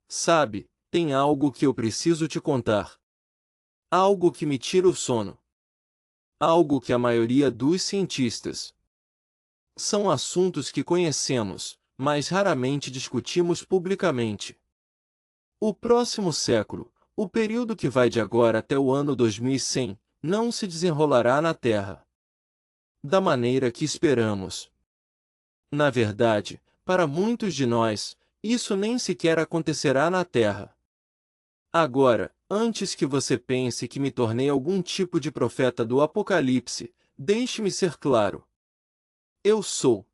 Sabe, tem algo que eu preciso te contar. Algo que me tira o sono. Algo que a maioria dos cientistas. São assuntos que conhecemos, mas raramente discutimos publicamente. O próximo século, o período que vai de agora até o ano 2100, não se desenrolará na Terra da maneira que esperamos. Na verdade, para muitos de nós, isso nem sequer acontecerá na Terra. Agora, antes que você pense que me tornei algum tipo de profeta do Apocalipse, deixe-me ser claro. Eu sou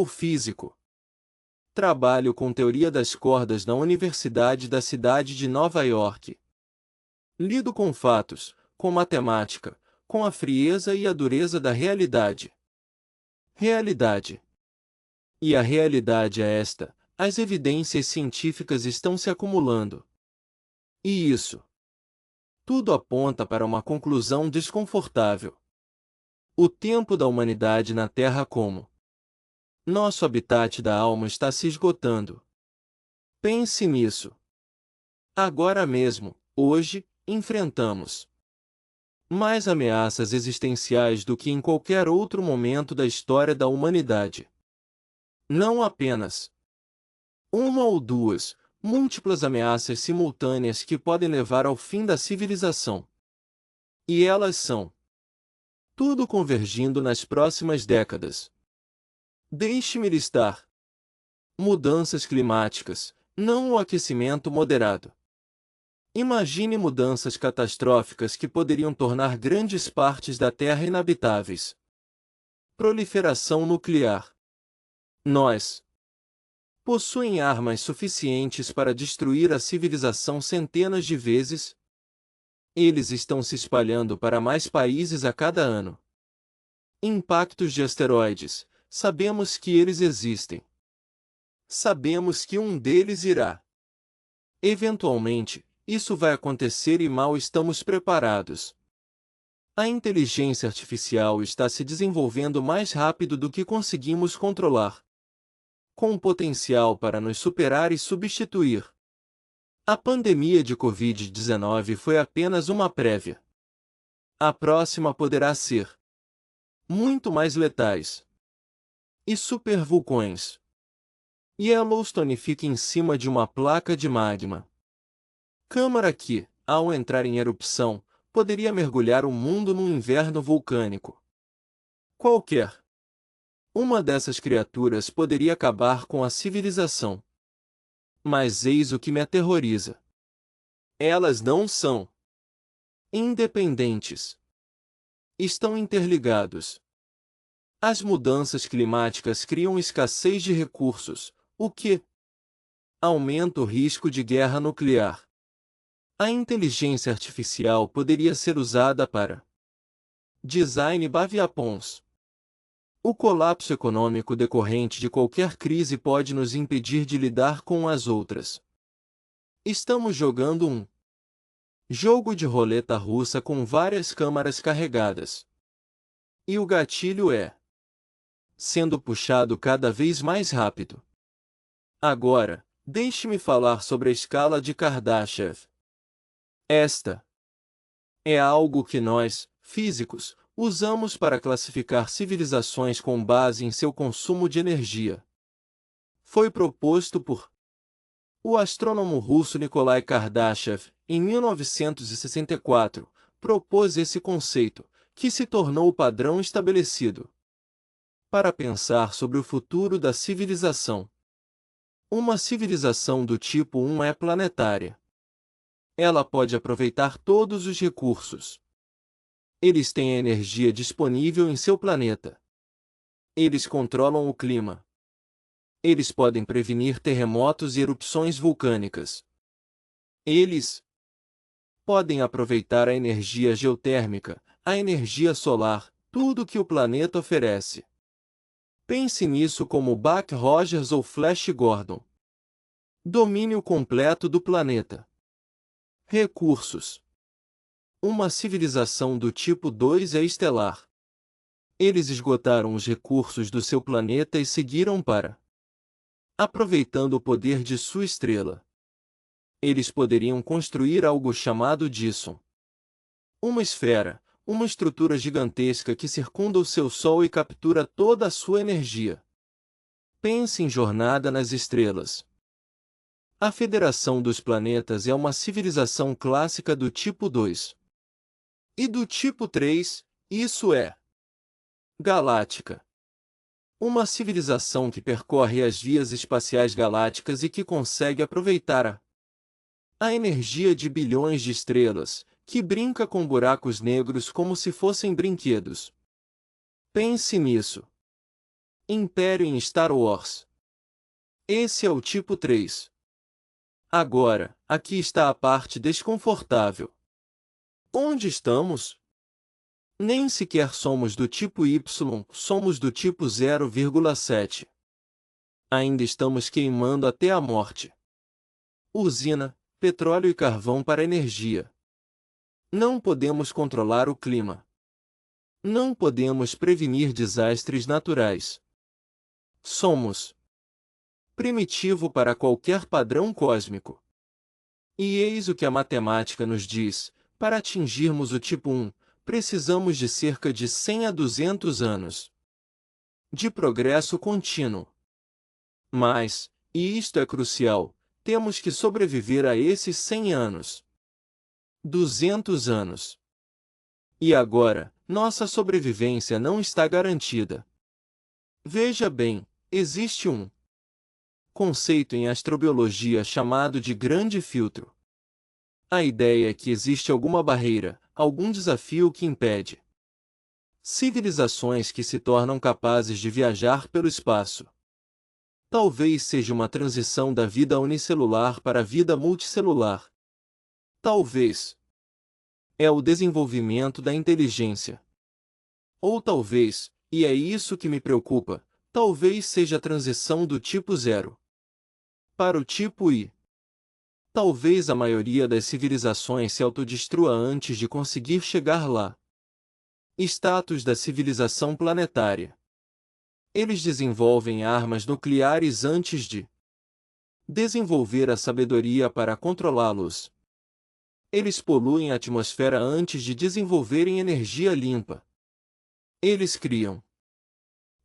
físico. Trabalho com teoria das cordas na Universidade da cidade de Nova York. Lido com fatos, com matemática, com a frieza e a dureza da realidade. Realidade. E a realidade é esta: as evidências científicas estão se acumulando. E isso tudo aponta para uma conclusão desconfortável. O tempo da humanidade na Terra como nosso habitat da alma está se esgotando. Pense nisso. Agora mesmo, hoje, enfrentamos mais ameaças existenciais do que em qualquer outro momento da história da humanidade. Não apenas uma ou duas, múltiplas ameaças simultâneas que podem levar ao fim da civilização. E elas são tudo convergindo nas próximas décadas. Deixe-me listar: mudanças climáticas, não o aquecimento moderado. Imagine mudanças catastróficas que poderiam tornar grandes partes da Terra inabitáveis. Proliferação nuclear. Nós possuem armas suficientes para destruir a civilização centenas de vezes. Eles estão se espalhando para mais países a cada ano. Impactos de asteroides. Sabemos que eles existem. Sabemos que um deles irá. Eventualmente, isso vai acontecer e mal estamos preparados. A inteligência artificial está se desenvolvendo mais rápido do que conseguimos controlar, com potencial para nos superar e substituir. A pandemia de Covid-19 foi apenas uma prévia. A próxima poderá ser muito mais letais. E supervulcões. Yellowstone fica em cima de uma placa de magma. Câmara que, ao entrar em erupção, poderia mergulhar o mundo num inverno vulcânico. Qualquer uma dessas criaturas poderia acabar com a civilização. Mas eis o que me aterroriza. Elas não são independentes. Estão interligados. As mudanças climáticas criam escassez de recursos, o que aumenta o risco de guerra nuclear. A inteligência artificial poderia ser usada para design baviapons. O colapso econômico decorrente de qualquer crise pode nos impedir de lidar com as outras. Estamos jogando um jogo de roleta russa com várias câmaras carregadas. E o gatilho é sendo puxado cada vez mais rápido. Agora, deixe-me falar sobre a escala de Kardashev. Esta é algo que nós, físicos, usamos para classificar civilizações com base em seu consumo de energia. Foi proposto por o astrônomo russo Nikolai Kardashev, em 1964, propôs esse conceito, que se tornou o padrão estabelecido para pensar sobre o futuro da civilização. Uma civilização do tipo 1 é planetária. Ela pode aproveitar todos os recursos. Eles têm a energia disponível em seu planeta. Eles controlam o clima. Eles podem prevenir terremotos e erupções vulcânicas. Eles podem aproveitar a energia geotérmica, a energia solar, tudo que o planeta oferece. Pense nisso como Buck Rogers ou Flash Gordon. Domínio completo do planeta. Recursos. Uma civilização do tipo 2 é estelar. Eles esgotaram os recursos do seu planeta e seguiram para aproveitando o poder de sua estrela. Eles poderiam construir algo chamado Dyson. Uma esfera, uma estrutura gigantesca que circunda o seu Sol e captura toda a sua energia. Pense em Jornada nas Estrelas. A Federação dos Planetas é uma civilização clássica do tipo 2. E do tipo 3, isso é galáctica. Uma civilização que percorre as vias espaciais galácticas e que consegue aproveitar a energia de bilhões de estrelas, que brinca com buracos negros como se fossem brinquedos. Pense nisso. Império em Star Wars. Esse é o tipo 3. Agora, aqui está a parte desconfortável. Onde estamos? Nem sequer somos do tipo Y, somos do tipo 0,7. Ainda estamos queimando até a morte. Usina, petróleo e carvão para energia. Não podemos controlar o clima. Não podemos prevenir desastres naturais. Somos primitivo para qualquer padrão cósmico. E eis o que a matemática nos diz: para atingirmos o tipo 1, precisamos de cerca de 100 a 200 anos de progresso contínuo. Mas, e isto é crucial, temos que sobreviver a esses 100 anos. 200 anos. E agora, nossa sobrevivência não está garantida. Veja bem, existe um conceito em astrobiologia chamado de grande filtro. A ideia é que existe alguma barreira, algum desafio que impede civilizações que se tornam capazes de viajar pelo espaço. Talvez seja uma transição da vida unicelular para a vida multicelular. Talvez é o desenvolvimento da inteligência. Ou talvez, e é isso que me preocupa, talvez seja a transição do tipo 0 para o tipo I. Talvez a maioria das civilizações se autodestrua antes de conseguir chegar lá. Status da civilização planetária. Eles desenvolvem armas nucleares antes de desenvolver a sabedoria para controlá-los. Eles poluem a atmosfera antes de desenvolverem energia limpa. Eles criam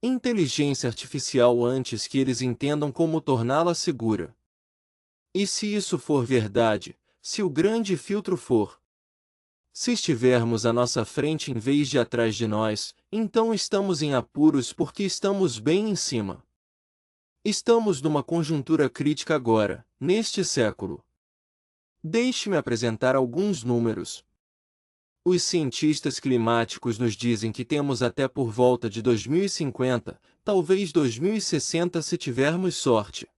inteligência artificial antes que eles entendam como torná-la segura. E se isso for verdade, se o grande filtro for, se estivermos à nossa frente em vez de atrás de nós, então estamos em apuros porque estamos bem em cima. Estamos numa conjuntura crítica agora, neste século. Deixe-me apresentar alguns números. Os cientistas climáticos nos dizem que temos até por volta de 2050, talvez 2060 se tivermos sorte,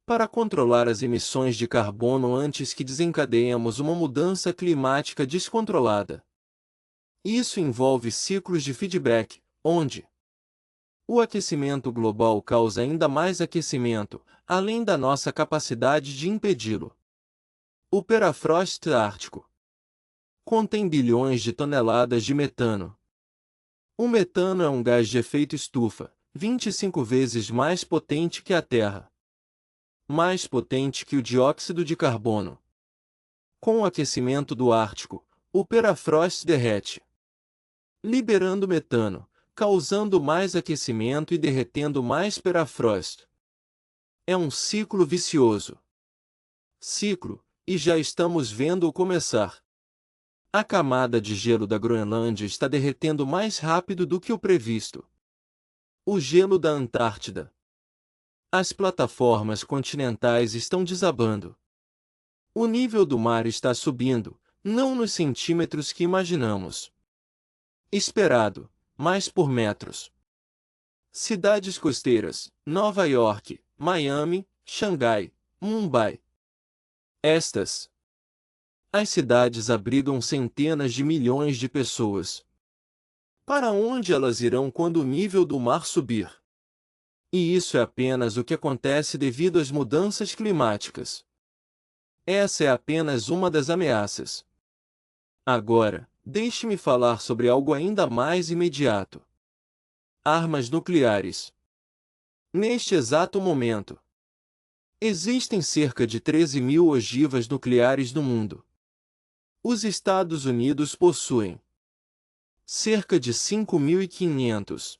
para controlar as emissões de carbono antes que desencadeemos uma mudança climática descontrolada. Isso envolve ciclos de feedback, onde o aquecimento global causa ainda mais aquecimento, além da nossa capacidade de impedi-lo. O perafrost ártico contém bilhões de toneladas de metano. O metano é um gás de efeito estufa, 25 vezes mais potente que a Terra. Mais potente que o dióxido de carbono. Com o aquecimento do Ártico, o perafrost derrete, liberando metano, causando mais aquecimento e derretendo mais perafrost. É um ciclo vicioso. Ciclo, e já estamos vendo-o começar. A camada de gelo da Groenlândia está derretendo mais rápido do que o previsto. O gelo da Antártida. As plataformas continentais estão desabando. O nível do mar está subindo, não nos centímetros que imaginamos. Esperado, mas por metros. Cidades costeiras, Nova York, Miami, Xangai, Mumbai. As cidades abrigam centenas de milhões de pessoas. Para onde elas irão quando o nível do mar subir? E isso é apenas o que acontece devido às mudanças climáticas. Essa é apenas uma das ameaças. Agora, deixe-me falar sobre algo ainda mais imediato. Armas nucleares. Neste exato momento, existem cerca de 13.000 ogivas nucleares no mundo. Os Estados Unidos possuem cerca de 5.500.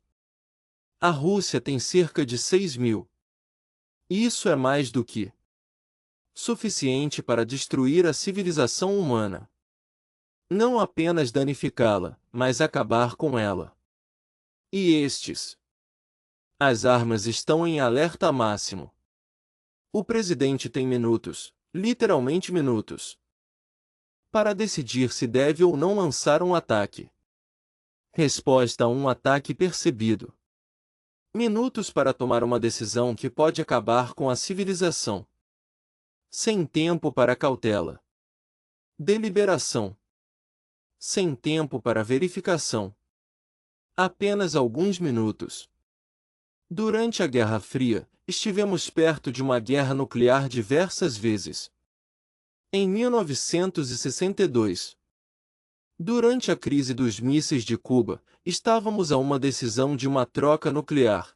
A Rússia tem cerca de 6.000. Isso é mais do que suficiente para destruir a civilização humana. Não apenas danificá-la, mas acabar com ela. E as armas estão em alerta máximo. O presidente tem minutos, literalmente minutos, para decidir se deve ou não lançar um ataque. Resposta a um ataque percebido. Minutos para tomar uma decisão que pode acabar com a civilização. Sem tempo para cautela. Deliberação. Sem tempo para verificação. Apenas alguns minutos. Durante a Guerra Fria, estivemos perto de uma guerra nuclear diversas vezes. Em 1962, durante a crise dos mísseis de Cuba, estávamos a uma decisão de uma troca nuclear.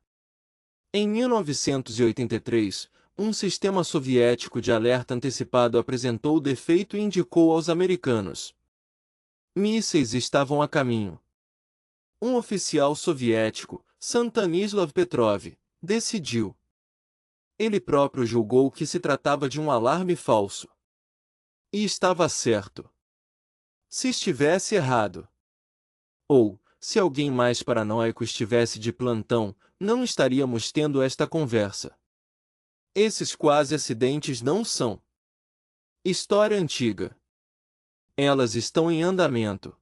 Em 1983, um sistema soviético de alerta antecipado apresentou defeito e indicou aos americanos: mísseis estavam a caminho. Um oficial soviético, Stanislav Petrov, decidiu. Ele próprio julgou que se tratava de um alarme falso. E estava certo. Se estivesse errado, ou, se alguém mais paranoico estivesse de plantão, não estaríamos tendo esta conversa. Esses quase acidentes não são história antiga. Elas estão em andamento.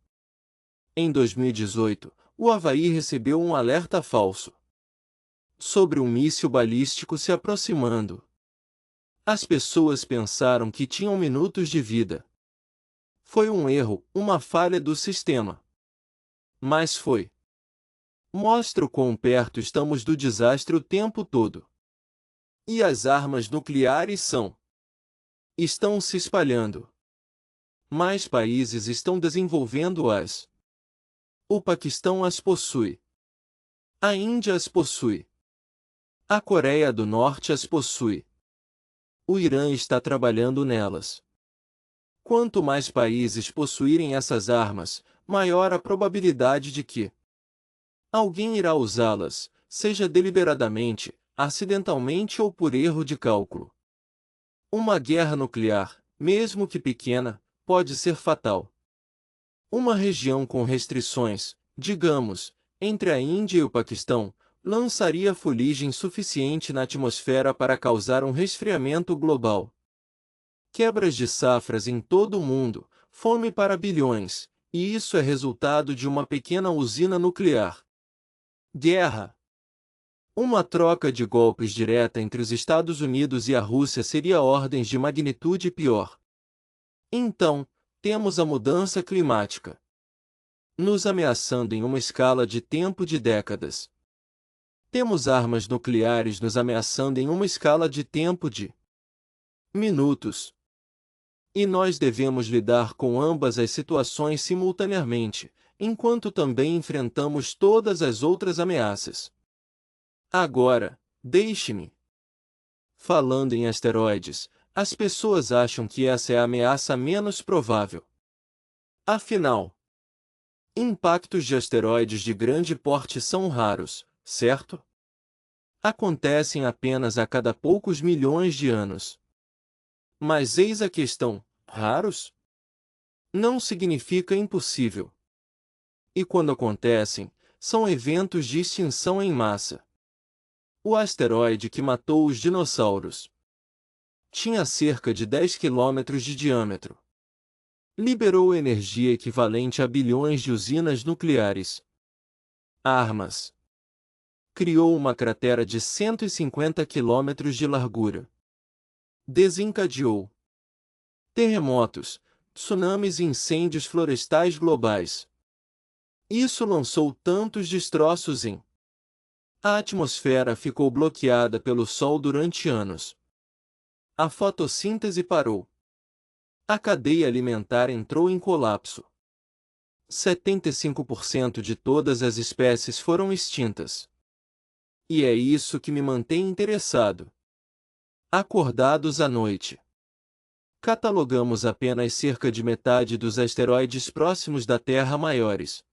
Em 2018, o Havaí recebeu um alerta falso sobre um míssil balístico se aproximando. As pessoas pensaram que tinham minutos de vida. Foi um erro, uma falha do sistema. Mas foi. Mostra o quão perto estamos do desastre o tempo todo. E as armas nucleares estão se espalhando. Mais países estão desenvolvendo-as. O Paquistão as possui. A Índia as possui. A Coreia do Norte as possui. O Irã está trabalhando nelas. Quanto mais países possuírem essas armas, maior a probabilidade de que alguém irá usá-las, seja deliberadamente, acidentalmente ou por erro de cálculo. Uma guerra nuclear, mesmo que pequena, pode ser fatal. Uma região com restrições, digamos, entre a Índia e o Paquistão, lançaria fuligem suficiente na atmosfera para causar um resfriamento global. Quebras de safras em todo o mundo, fome para bilhões, e isso é resultado de uma pequena usina nuclear. Guerra. Uma troca de golpes direta entre os Estados Unidos e a Rússia seria ordens de magnitude pior. Então, temos a mudança climática nos ameaçando em uma escala de tempo de décadas. Temos armas nucleares nos ameaçando em uma escala de tempo de minutos. E nós devemos lidar com ambas as situações simultaneamente, enquanto também enfrentamos todas as outras ameaças. Agora, deixe-me. Falando em asteroides, as pessoas acham que essa é a ameaça menos provável. Afinal, impactos de asteroides de grande porte são raros, certo? Acontecem apenas a cada poucos milhões de anos. Mas eis a questão: raros? Não significa impossível. E quando acontecem, são eventos de extinção em massa. O asteroide que matou os dinossauros tinha cerca de 10 quilômetros de diâmetro. Liberou energia equivalente a bilhões de usinas nucleares. Armas. Criou uma cratera de 150 quilômetros de largura. Desencadeou terremotos, tsunamis e incêndios florestais globais. Isso lançou tantos destroços em a atmosfera ficou bloqueada pelo Sol durante anos. A fotossíntese parou. A cadeia alimentar entrou em colapso. 75% de todas as espécies foram extintas. E é isso que me mantém interessado. Acordados à noite. Catalogamos apenas cerca de metade dos asteroides próximos da Terra maiores.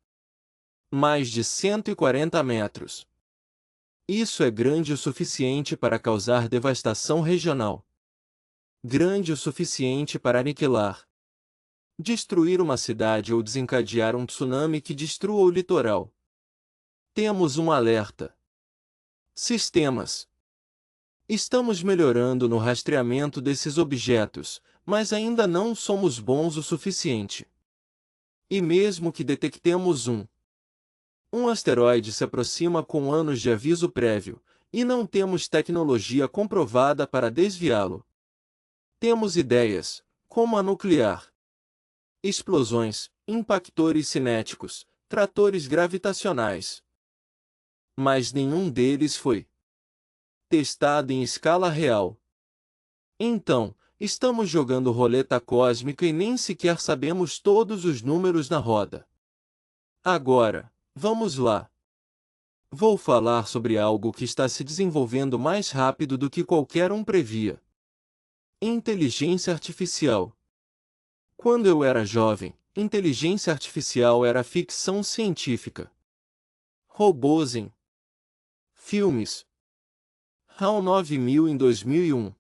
Mais de 140 metros. Isso é grande o suficiente para causar devastação regional. Grande o suficiente para aniquilar, destruir uma cidade ou desencadear um tsunami que destrua o litoral. Temos um alerta. Sistemas. Estamos melhorando no rastreamento desses objetos, mas ainda não somos bons o suficiente. E mesmo que detectemos um asteroide se aproxima com anos de aviso prévio, e não temos tecnologia comprovada para desviá-lo. Temos ideias, como a nuclear. Explosões, impactores cinéticos, tratores gravitacionais. Mas nenhum deles foi testado em escala real. Então, estamos jogando roleta cósmica e nem sequer sabemos todos os números na roda. Agora, vamos lá. Vou falar sobre algo que está se desenvolvendo mais rápido do que qualquer um previa. Inteligência artificial. Quando eu era jovem, inteligência artificial era ficção científica. Robôs em filmes. HAL 9000 em 2001.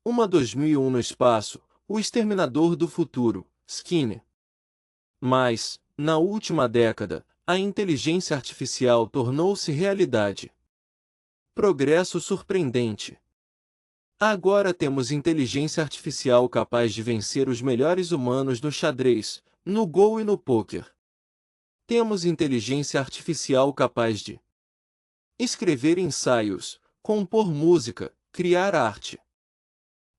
Uma 2001 no espaço, O Exterminador do Futuro, Skynet. Mas, na última década, a inteligência artificial tornou-se realidade. Progresso surpreendente. Agora temos inteligência artificial capaz de vencer os melhores humanos no xadrez, no Go e no pôquer. Temos inteligência artificial capaz de escrever ensaios, compor música, criar arte.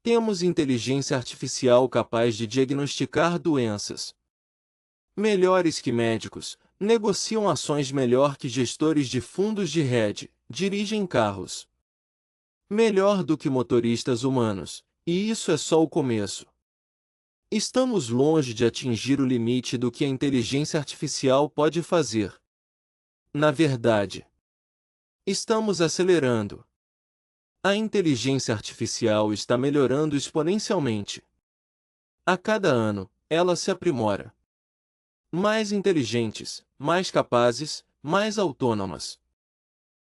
Temos inteligência artificial capaz de diagnosticar doenças. Melhores que médicos, negociam ações melhor que gestores de fundos de hedge, dirigem carros melhor do que motoristas humanos, e isso é só o começo. Estamos longe de atingir o limite do que a inteligência artificial pode fazer. Na verdade, estamos acelerando. A inteligência artificial está melhorando exponencialmente. A cada ano, ela se aprimora. Mais inteligentes, mais capazes, mais autônomas.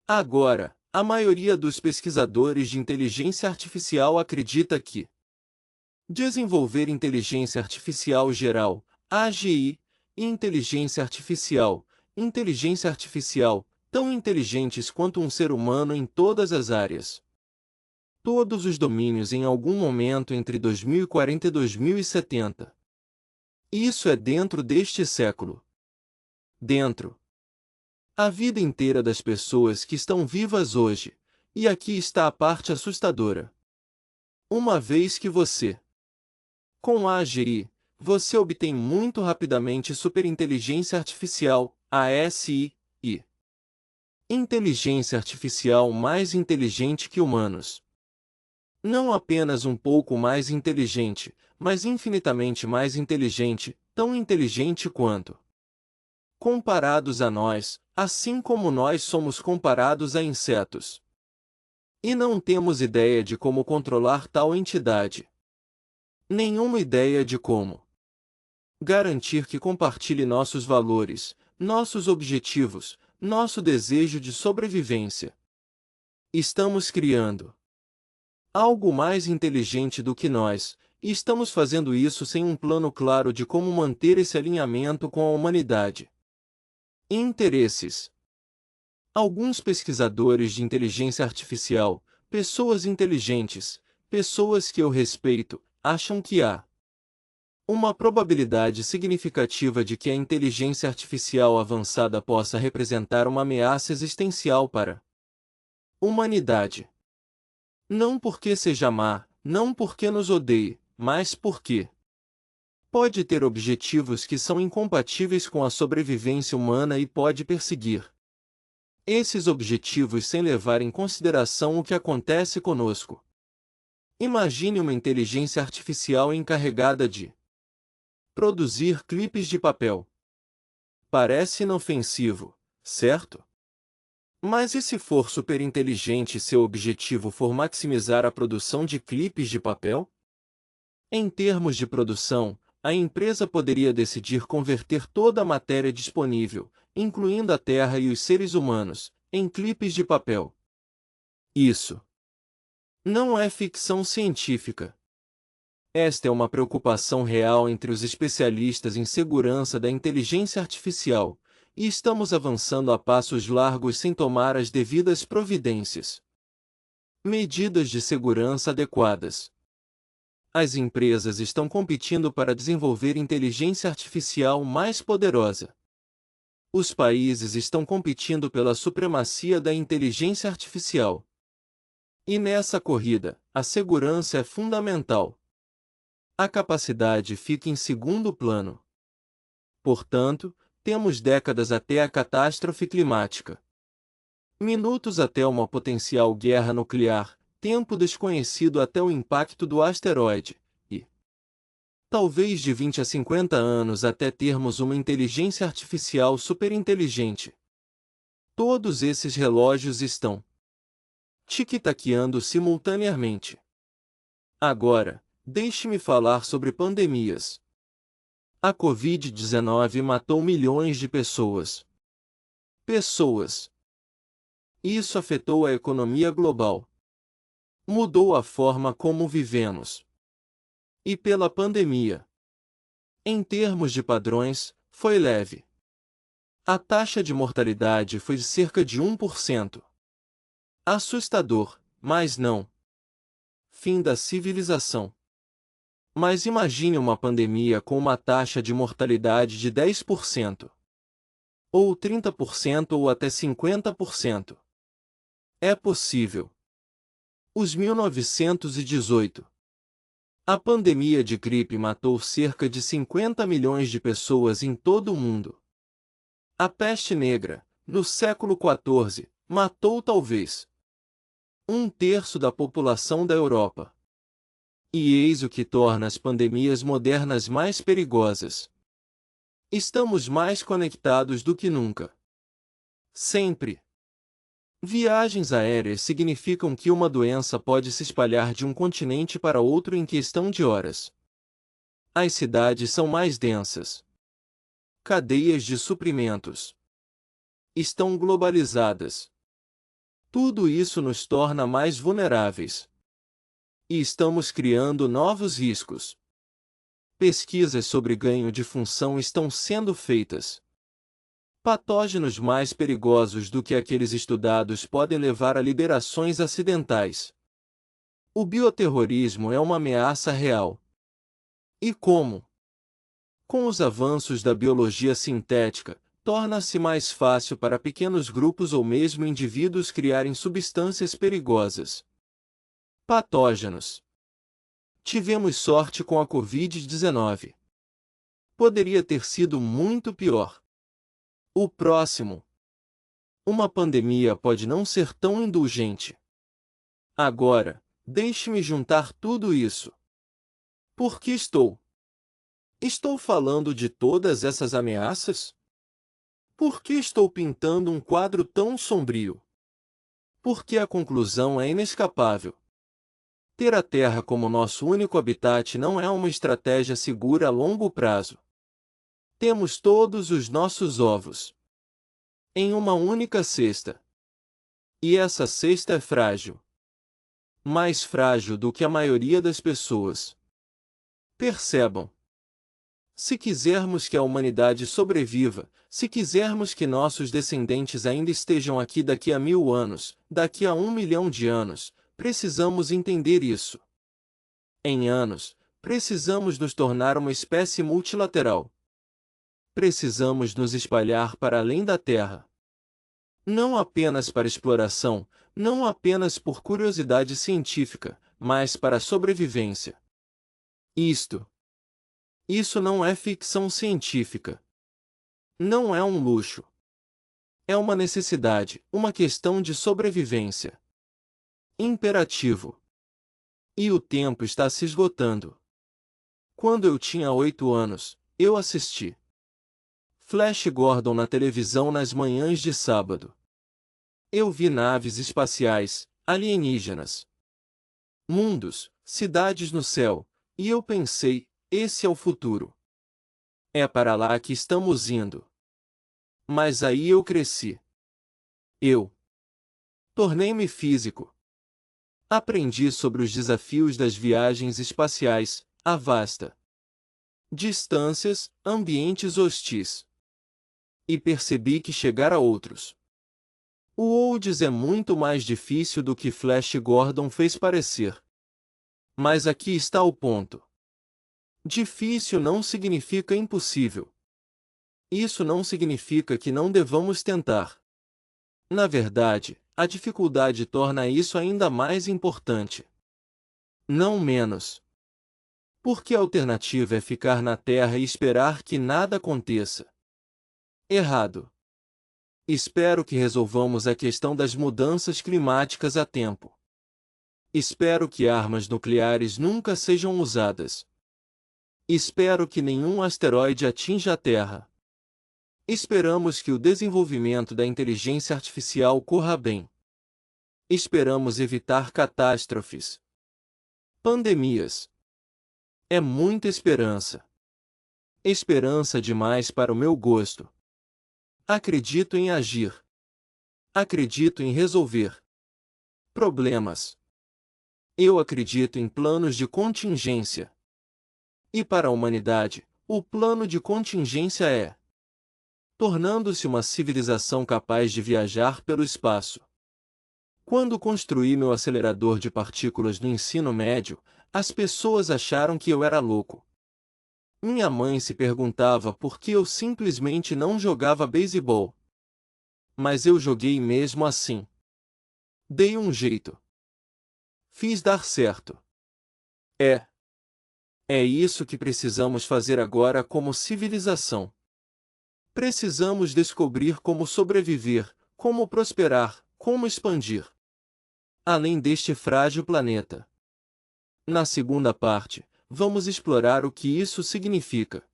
Agora, a maioria dos pesquisadores de inteligência artificial acredita que desenvolver inteligência artificial geral, AGI, e inteligência artificial, tão inteligentes quanto um ser humano em todas as áreas. Todos os domínios em algum momento entre 2040 e 2070. Isso é dentro deste século. Dentro. A vida inteira das pessoas que estão vivas hoje, e aqui está a parte assustadora. Uma vez que você, com a AGI, você obtém muito rapidamente superinteligência artificial, ASI, e inteligência artificial mais inteligente que humanos. Não apenas um pouco mais inteligente, mas infinitamente mais inteligente, tão inteligente quanto comparados a nós, assim como nós somos comparados a insetos. E não temos ideia de como controlar tal entidade. Nenhuma ideia de como garantir que compartilhe nossos valores, nossos objetivos, nosso desejo de sobrevivência. Estamos criando algo mais inteligente do que nós, e estamos fazendo isso sem um plano claro de como manter esse alinhamento com a humanidade. Interesses. Alguns pesquisadores de inteligência artificial, pessoas inteligentes, pessoas que eu respeito, acham que há uma probabilidade significativa de que a inteligência artificial avançada possa representar uma ameaça existencial para a humanidade. Não porque seja má, não porque nos odeie, mas porque pode ter objetivos que são incompatíveis com a sobrevivência humana e pode perseguir esses objetivos sem levar em consideração o que acontece conosco. Imagine uma inteligência artificial encarregada de produzir clipes de papel. Parece inofensivo, certo? Mas e se for superinteligente e seu objetivo for maximizar a produção de clipes de papel? Em termos de produção, a empresa poderia decidir converter toda a matéria disponível, incluindo a terra e os seres humanos, em clipes de papel. Isso não é ficção científica. Esta é uma preocupação real entre os especialistas em segurança da inteligência artificial, e estamos avançando a passos largos sem tomar as devidas providências. Medidas de segurança adequadas. As empresas estão competindo para desenvolver inteligência artificial mais poderosa. Os países estão competindo pela supremacia da inteligência artificial. E nessa corrida, a segurança é fundamental. A capacidade fica em segundo plano. Portanto, temos décadas até a catástrofe climática. Minutos até uma potencial guerra nuclear, tempo desconhecido até o impacto do asteroide, e talvez de 20 a 50 anos até termos uma inteligência artificial superinteligente. Todos esses relógios estão tic-taqueando simultaneamente. Agora, deixe-me falar sobre pandemias. A Covid-19 matou milhões de pessoas. Isso afetou a economia global. Mudou a forma como vivemos. E pela pandemia. Em termos de padrões, foi leve. A taxa de mortalidade foi de cerca de 1%. Assustador, mas não. Fim da civilização. Mas imagine uma pandemia com uma taxa de mortalidade de 10%. Ou 30% ou até 50%. É possível. Os 1918. A pandemia de gripe matou cerca de 50 milhões de pessoas em todo o mundo. A peste negra, no século XIV, matou talvez um terço da população da Europa. E eis o que torna as pandemias modernas mais perigosas. Estamos mais conectados do que nunca. Sempre. Viagens aéreas significam que uma doença pode se espalhar de um continente para outro em questão de horas. As cidades são mais densas. Cadeias de suprimentos estão globalizadas. Tudo isso nos torna mais vulneráveis. E estamos criando novos riscos. Pesquisas sobre ganho de função estão sendo feitas. Patógenos mais perigosos do que aqueles estudados podem levar a liberações acidentais. O bioterrorismo é uma ameaça real. E como? Com os avanços da biologia sintética, torna-se mais fácil para pequenos grupos ou mesmo indivíduos criarem substâncias perigosas. Patógenos. Tivemos sorte com a Covid-19. Poderia ter sido muito pior. O próximo. Uma pandemia pode não ser tão indulgente. Agora, deixe-me juntar tudo isso. Por que Estou falando de todas essas ameaças? Por que estou pintando um quadro tão sombrio? Porque a conclusão é inescapável. Ter a Terra como nosso único habitat não é uma estratégia segura a longo prazo. Temos todos os nossos ovos em uma única cesta. E essa cesta é frágil. Mais frágil do que a maioria das pessoas. Percebam. Se quisermos que a humanidade sobreviva, se quisermos que nossos descendentes ainda estejam aqui daqui a 1000 anos, daqui a 1 milhão de anos, precisamos entender isso. Em anos, precisamos nos tornar uma espécie multilateral. Precisamos nos espalhar para além da Terra. Não apenas para exploração, não apenas por curiosidade científica, mas para sobrevivência. Isso não é ficção científica. Não é um luxo. É uma necessidade, uma questão de sobrevivência. Imperativo. E o tempo está se esgotando. Quando eu tinha 8 anos, eu assisti Flash Gordon na televisão nas manhãs de sábado. Eu vi naves espaciais, alienígenas, mundos, cidades no céu, e eu pensei, esse é o futuro. É para lá que estamos indo. Mas aí eu cresci. Eu tornei-me físico. Aprendi sobre os desafios das viagens espaciais, a vasta distâncias, ambientes hostis. E percebi que chegar a outros worlds é muito mais difícil do que Flash Gordon fez parecer. Mas aqui está o ponto. Difícil não significa impossível. Isso não significa que não devamos tentar. Na verdade, a dificuldade torna isso ainda mais importante. Não menos. Porque a alternativa é ficar na Terra e esperar que nada aconteça. Errado. Espero que resolvamos a questão das mudanças climáticas a tempo. Espero que armas nucleares nunca sejam usadas. Espero que nenhum asteroide atinja a Terra. Esperamos que o desenvolvimento da inteligência artificial corra bem. Esperamos evitar catástrofes. Pandemias. É muita esperança. Esperança demais para o meu gosto. Acredito em agir. Acredito em resolver problemas. Eu acredito em planos de contingência. E para a humanidade, o plano de contingência é tornando-se uma civilização capaz de viajar pelo espaço. Quando construí meu acelerador de partículas no ensino médio, as pessoas acharam que eu era louco. Minha mãe se perguntava por que eu simplesmente não jogava beisebol. Mas eu joguei mesmo assim. Dei um jeito. Fiz dar certo. É. É isso que precisamos fazer agora como civilização. Precisamos descobrir como sobreviver, como prosperar, como expandir. Além deste frágil planeta. Na segunda parte, vamos explorar o que isso significa.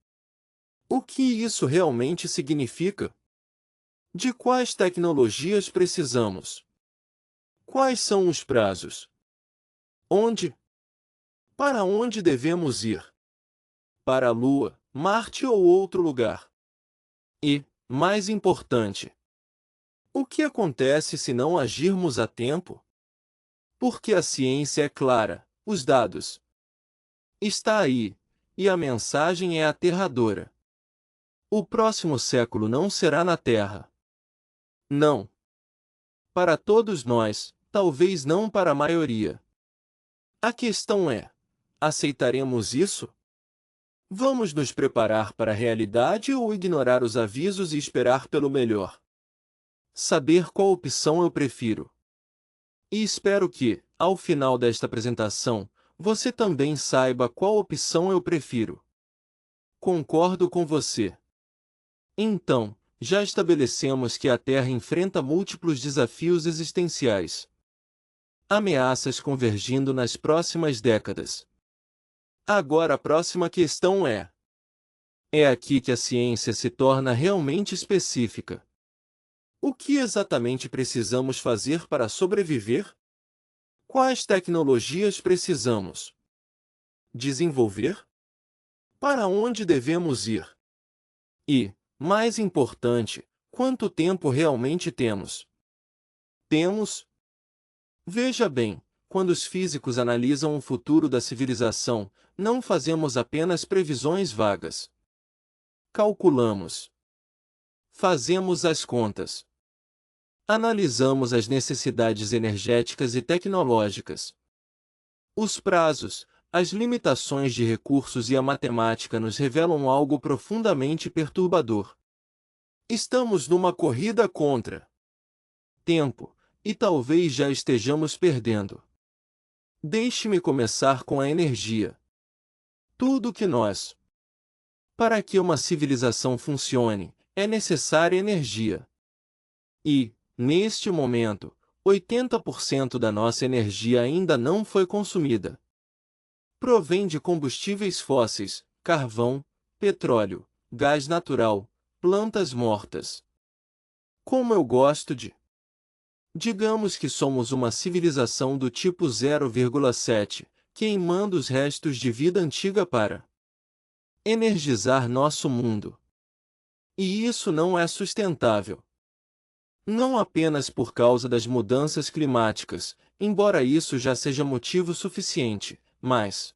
O que isso realmente significa? De quais tecnologias precisamos? Quais são os prazos? Onde? Para onde devemos ir? Para a Lua, Marte ou outro lugar? E, mais importante, o que acontece se não agirmos a tempo? Porque a ciência é clara, os dados está aí, e a mensagem é aterradora. O próximo século não será na Terra. Não. Para todos nós, talvez não para a maioria. A questão é: aceitaremos isso? Vamos nos preparar para a realidade ou ignorar os avisos e esperar pelo melhor? Saber qual opção eu prefiro. E espero que, ao final desta apresentação, você também saiba qual opção eu prefiro. Concordo com você. Então, já estabelecemos que a Terra enfrenta múltiplos desafios existenciais. Ameaças convergindo nas próximas décadas. Agora a próxima questão é: é aqui que a ciência se torna realmente específica. O que exatamente precisamos fazer para sobreviver? Quais tecnologias precisamos desenvolver? Para onde devemos ir? E, mais importante, quanto tempo realmente temos? Temos? Veja bem, quando os físicos analisam o futuro da civilização, não fazemos apenas previsões vagas. Calculamos. Fazemos as contas. Analisamos as necessidades energéticas e tecnológicas. Os prazos, as limitações de recursos e a matemática nos revelam algo profundamente perturbador. Estamos numa corrida contra tempo, e talvez já estejamos perdendo. Deixe-me começar com a energia. Tudo que nós. Para que uma civilização funcione, é necessária energia. E, neste momento, 80% da nossa energia ainda não foi consumida. Provém de combustíveis fósseis, carvão, petróleo, gás natural, plantas mortas. Como eu gosto de Digamos que somos uma civilização do tipo 0,7, queimando os restos de vida antiga para energizar nosso mundo. E isso não é sustentável. Não apenas por causa das mudanças climáticas, embora isso já seja motivo suficiente, mas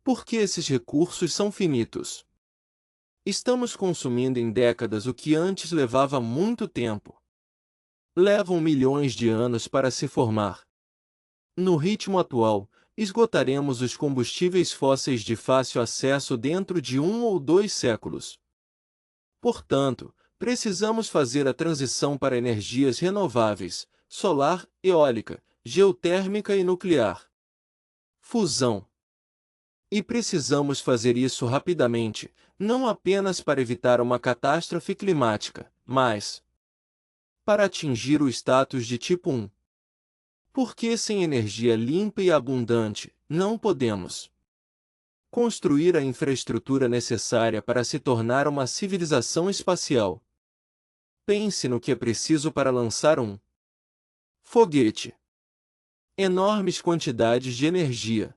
porque esses recursos são finitos. Estamos consumindo em décadas o que antes levava muito tempo. Levam milhões de anos para se formar. No ritmo atual, esgotaremos os combustíveis fósseis de fácil acesso dentro de 1 ou 2 séculos. Portanto, precisamos fazer a transição para energias renováveis, solar, eólica, geotérmica e nuclear. Fusão. E precisamos fazer isso rapidamente, não apenas para evitar uma catástrofe climática, mas para atingir o status de tipo 1. Porque sem energia limpa e abundante, não podemos construir a infraestrutura necessária para se tornar uma civilização espacial. Pense no que é preciso para lançar um foguete. Enormes quantidades de energia.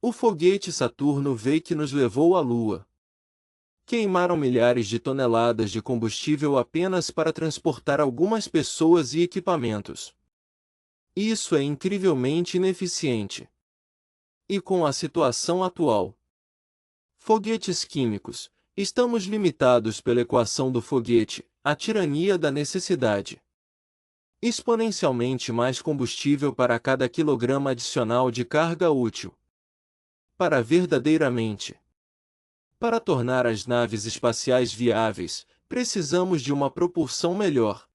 O foguete Saturno V que nos levou à Lua. Queimaram milhares de toneladas de combustível apenas para transportar algumas pessoas e equipamentos. Isso é incrivelmente ineficiente. E com a situação atual, foguetes químicos, estamos limitados pela equação do foguete, a tirania da necessidade. Exponencialmente mais combustível para cada quilograma adicional de carga útil. Para tornar as naves espaciais viáveis, precisamos de uma propulsão melhor.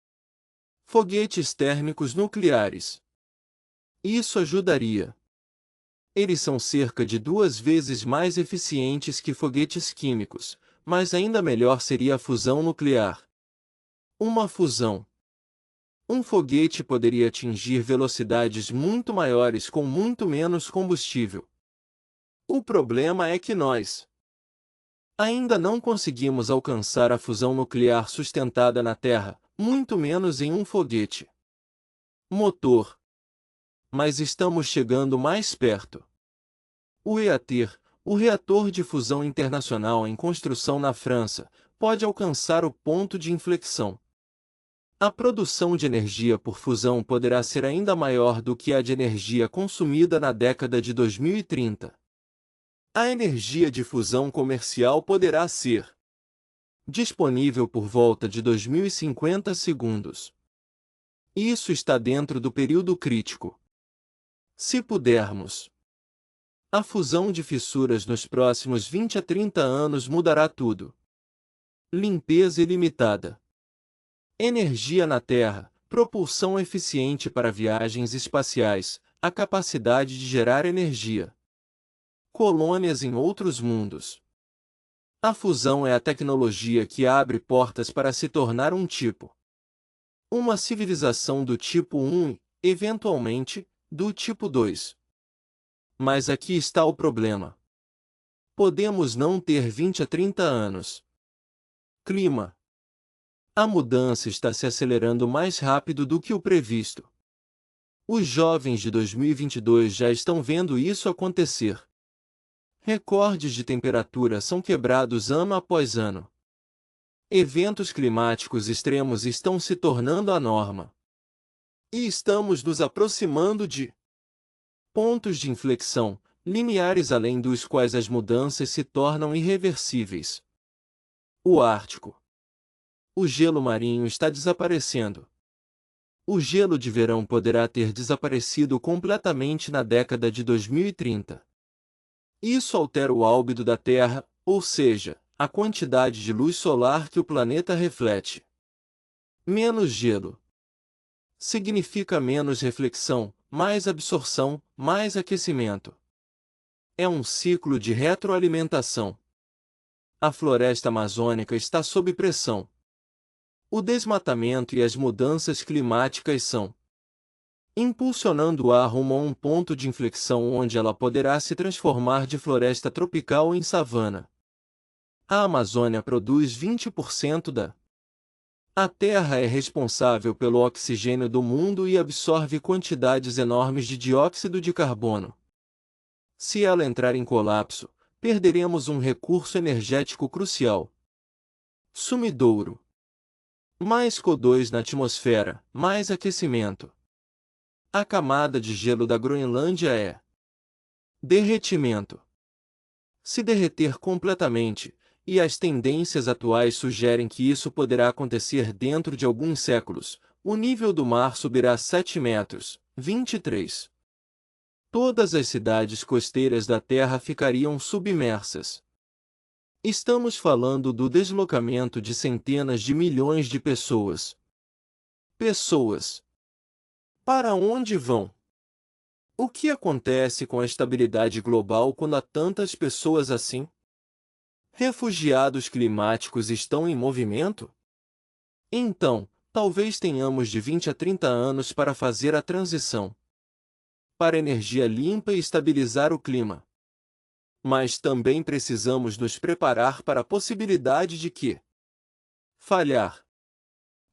Foguetes térmicos nucleares. Isso ajudaria. Eles são cerca de 2 vezes mais eficientes que foguetes químicos, mas ainda melhor seria a fusão nuclear. Uma fusão. Um foguete poderia atingir velocidades muito maiores com muito menos combustível. O problema é que nós ainda não conseguimos alcançar a fusão nuclear sustentada na Terra, muito menos em um foguete motor. Mas estamos chegando mais perto. O EATER, o Reator de Fusão Internacional em construção na França, pode alcançar o ponto de inflexão. A produção de energia por fusão poderá ser ainda maior do que a de energia consumida na década de 2030. A energia de fusão comercial poderá ser disponível por volta de 2050 segundos. Isso está dentro do período crítico. Se pudermos, a fusão de fissuras nos próximos 20 a 30 anos mudará tudo. Limpeza ilimitada. Energia na Terra, propulsão eficiente para viagens espaciais, a capacidade de gerar energia. Colônias em outros mundos. A fusão é a tecnologia que abre portas para se tornar um tipo. Uma civilização do tipo 1 e, eventualmente, do tipo 2. Mas aqui está o problema. Podemos não ter 20 a 30 anos. Clima. A mudança está se acelerando mais rápido do que o previsto. Os jovens de 2022 já estão vendo isso acontecer. Recordes de temperatura são quebrados ano após ano. Eventos climáticos extremos estão se tornando a norma. E estamos nos aproximando de pontos de inflexão, limiares além dos quais as mudanças se tornam irreversíveis. O Ártico. O gelo marinho está desaparecendo. O gelo de verão poderá ter desaparecido completamente na década de 2030. Isso altera o albedo da Terra, ou seja, a quantidade de luz solar que o planeta reflete. Menos gelo significa menos reflexão, mais absorção, mais aquecimento. É um ciclo de retroalimentação. A floresta amazônica está sob pressão. O desmatamento e as mudanças climáticas são impulsionando-a rumo a um ponto de inflexão onde ela poderá se transformar de floresta tropical em savana. A Amazônia produz 20% da A Terra é responsável pelo oxigênio do mundo e absorve quantidades enormes de dióxido de carbono. Se ela entrar em colapso, perderemos um recurso energético crucial. Sumidouro. Mais CO2 na atmosfera, mais aquecimento. A camada de gelo da Groenlândia é derretimento. Se derreter completamente, e as tendências atuais sugerem que isso poderá acontecer dentro de alguns séculos, o nível do mar subirá 7 metros, 23. Todas as cidades costeiras da Terra ficariam submersas. Estamos falando do deslocamento de centenas de milhões de pessoas. Pessoas. Para onde vão? O que acontece com a estabilidade global quando há tantas pessoas assim? Refugiados climáticos estão em movimento? Então, talvez tenhamos de 20 a 30 anos para fazer a transição para energia limpa e estabilizar o clima. Mas também precisamos nos preparar para a possibilidade de que falhar.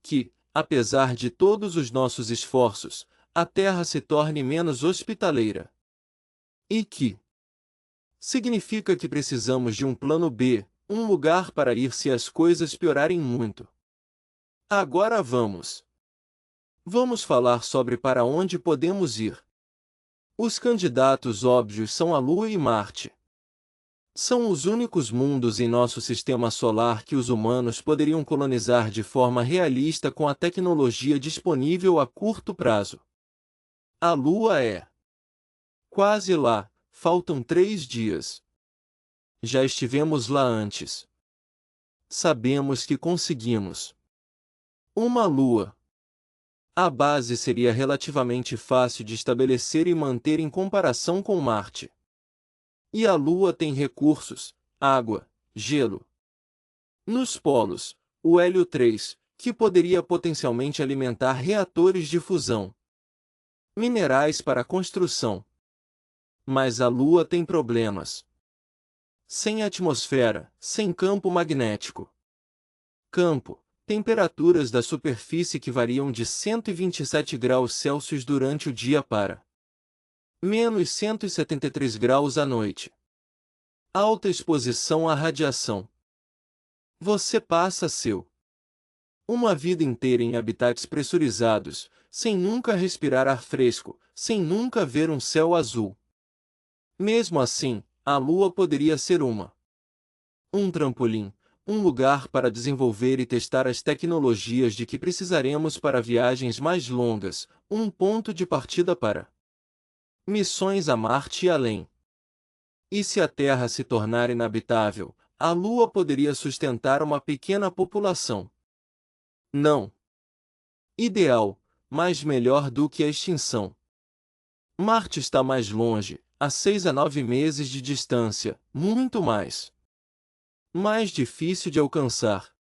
Que, apesar de todos os nossos esforços, a Terra se torne menos hospitaleira. E que significa que precisamos de um plano B, um lugar para ir se as coisas piorarem muito. Agora vamos falar sobre para onde podemos ir. Os candidatos óbvios são a Lua e Marte. São os únicos mundos em nosso sistema solar que os humanos poderiam colonizar de forma realista com a tecnologia disponível a curto prazo. A Lua é quase lá, faltam 3 dias. Já estivemos lá antes. Sabemos que conseguimos. Uma Lua. A base seria relativamente fácil de estabelecer e manter em comparação com Marte. E a Lua tem recursos, água, gelo. Nos polos, o hélio 3, que poderia potencialmente alimentar reatores de fusão. Minerais para a construção. Mas a Lua tem problemas. Sem atmosfera, sem campo magnético. Campo, temperaturas da superfície que variam de 127 graus Celsius durante o dia para menos 173 graus à noite. Alta exposição à radiação. Você passa uma vida inteira em habitats pressurizados, sem nunca respirar ar fresco, sem nunca ver um céu azul. Mesmo assim, a Lua poderia ser um trampolim, um lugar para desenvolver e testar as tecnologias de que precisaremos para viagens mais longas, um ponto de partida para missões a Marte e além. E se a Terra se tornar inabitável, a Lua poderia sustentar uma pequena população. Não ideal, mas melhor do que a extinção. Marte está mais longe, a 6 a 9 meses de distância, muito mais difícil de alcançar.